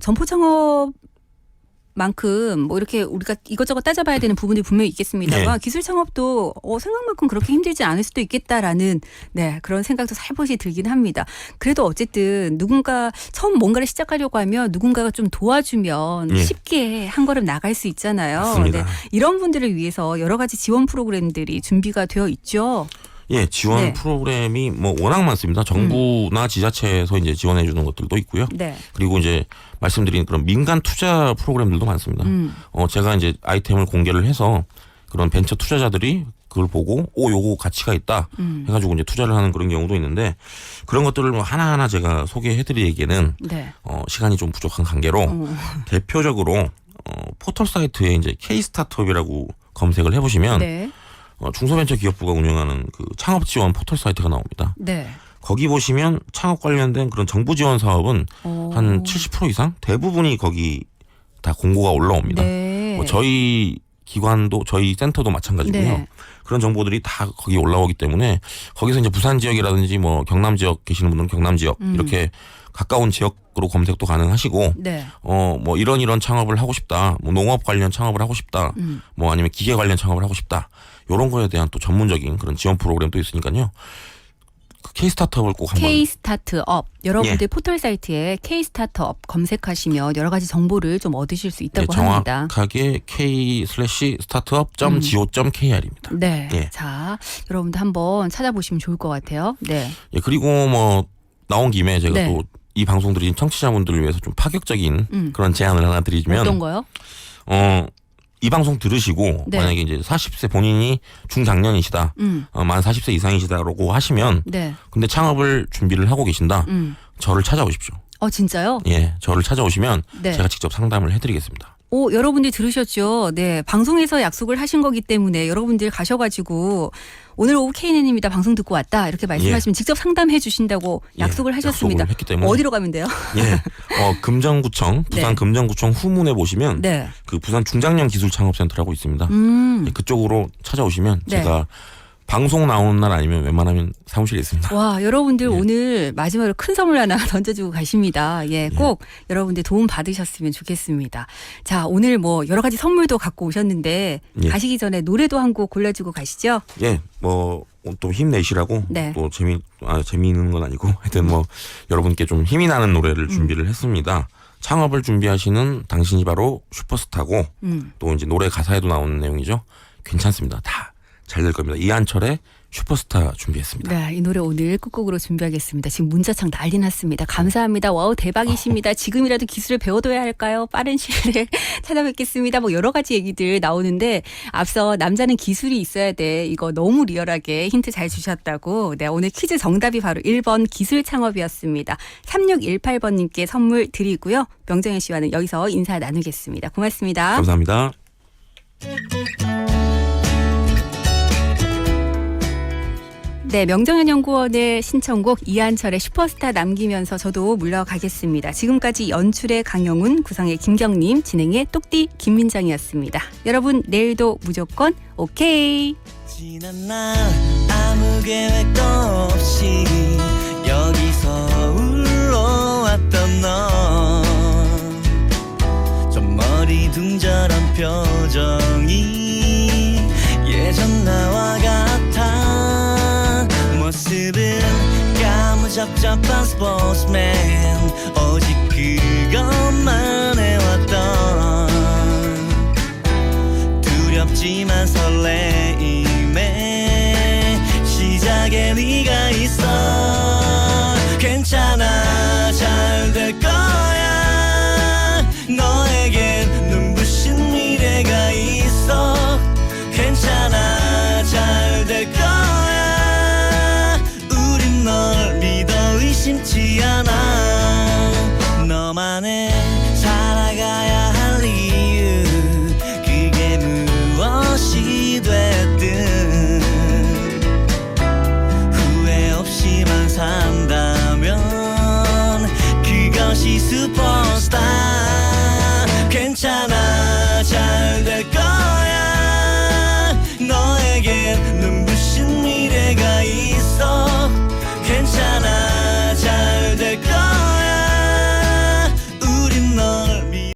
점포 창업 만큼 뭐 이렇게 우리가 이것저것 따져봐야 되는 부분이 분명히 있겠습니다만 네. 기술 창업도 생각만큼 그렇게 힘들지 않을 수도 있겠다라는 그런 생각도 살포시 들긴 합니다. 그래도 어쨌든 누군가 처음 뭔가를 시작하려고 하면 누군가가 좀 도와주면 네. 쉽게 한 걸음 나갈 수 있잖아요. 맞습니다. 이런 분들을 위해서 여러 가지 지원 프로그램들이 준비가 되어 있죠. 예, 지원 네. 프로그램이 뭐 워낙 많습니다. 정부나 지자체에서 이제 지원해 주는 것들도 있고요. 네. 그리고 이제 말씀드린 그런 민간 투자 프로그램들도 많습니다. 제가 이제 아이템을 공개를 해서 그런 벤처 투자자들이 그걸 보고 요거 가치가 있다 해가지고 이제 투자를 하는 그런 경우도 있는데 그런 것들을 뭐 하나하나 제가 소개해드리기에는 네. 시간이 좀 부족한 관계로 대표적으로 포털 사이트에 이제 K 스타트업이라고 검색을 해보시면 네. 중소벤처기업부가 운영하는 그 창업 지원 포털 사이트가 나옵니다. 네. 거기 보시면 창업 관련된 그런 정부 지원 사업은 한 70% 이상 대부분이 거기 다 공고가 올라옵니다. 네. 뭐 저희 기관도 저희 센터도 마찬가지고요. 네. 그런 정보들이 다 거기 올라오기 때문에 거기서 이제 부산 지역이라든지 뭐 경남 지역 계시는 분들은 경남 지역 이렇게 가까운 지역으로 검색도 가능하시고 네. 뭐 이런 창업을 하고 싶다. 뭐 농업 관련 창업을 하고 싶다. 뭐 아니면 기계 관련 창업을 하고 싶다. 이런 거에 대한 또 전문적인 그런 지원 프로그램도 있으니까요. 그 K-스타트업을 꼭 한번. K-스타트업. 여러분들 예. 포털 사이트에 K-스타트업 검색하시면 여러 가지 정보를 좀 얻으실 수 있다고 합니다. 정확하게 k/startup.go.kr입니다. 네. 예. 자, 여러분들 한번 찾아보시면 좋을 것 같아요. 네. 예, 그리고 뭐 나온 김에 제가 네. 또 이 방송 들으신 청취자분들을 위해서 좀 파격적인 그런 제안을 하나 드리자면 어떤 거요? 이 방송 들으시고 네. 만약에 이제 40세 본인이 중장년이시다, 만 40세 이상이시다라고 하시면, 네. 근데 창업을 준비를 하고 계신다, 저를 찾아오십시오. 진짜요? 예, 저를 찾아오시면 네. 제가 직접 상담을 해드리겠습니다. 여러분들 들으셨죠? 네. 방송에서 약속을 하신 거기 때문에 여러분들 가셔가지고 오늘 오후 K넷입니다. 방송 듣고 왔다. 이렇게 말씀하시면 직접 상담해 주신다고 약속을 하셨습니다. 약속을 했기 때문에. 어디로 가면 돼요? 예, 금정구청, 부산 네. 금정구청 후문에 보시면 네. 그 부산 중장년 기술창업센터라고 있습니다. 예, 그쪽으로 찾아오시면 네. 제가 방송 나오는 날 아니면 웬만하면 사무실에 있습니다. 와, 여러분들 오늘 마지막으로 큰 선물 하나 던져주고 가십니다. 예, 꼭 여러분들 도움 받으셨으면 좋겠습니다. 자, 오늘 뭐 여러 가지 선물도 갖고 오셨는데 예. 가시기 전에 노래도 한 곡 골라주고 가시죠. 예, 뭐 또 힘내시라고 네. 또 재미있는 건 아니고 하여튼 뭐 여러분께 좀 힘이 나는 노래를 준비를 했습니다. 창업을 준비하시는 당신이 바로 슈퍼스타고 또 이제 노래 가사에도 나오는 내용이죠. 괜찮습니다. 다 잘 될 겁니다. 이한철의 슈퍼스타 준비했습니다. 네, 이 노래 오늘 끝곡으로 준비하겠습니다. 지금 문자창 난리 났습니다. 감사합니다. 와우, 대박이십니다. 지금이라도 기술을 배워둬야 할까요? 빠른 시일에 찾아뵙겠습니다. 뭐 여러 가지 얘기들 나오는데 앞서 남자는 기술이 있어야 돼. 이거 너무 리얼하게 힌트 잘 주셨다고. 네, 오늘 퀴즈 정답이 바로 1번 기술 창업이었습니다. 3618번님께 선물 드리고요. 명정현 씨와는 여기서 인사 나누겠습니다. 고맙습니다. 감사합니다. 네, 명정현 연구원의 신청곡 이한철의 슈퍼스타 남기면서 저도 물러가겠습니다. 지금까지 연출의 강영훈, 구성의 김경림, 진행의 똑띠 김민정이었습니다. 여러분 내일도 무조건 오케이. 지난 날 아무 계획도 없이 여기서 울러왔던 너 좀 머리 둥절한 표정이 예전 나와 같아 모습은 까무잡잡한 스포츠맨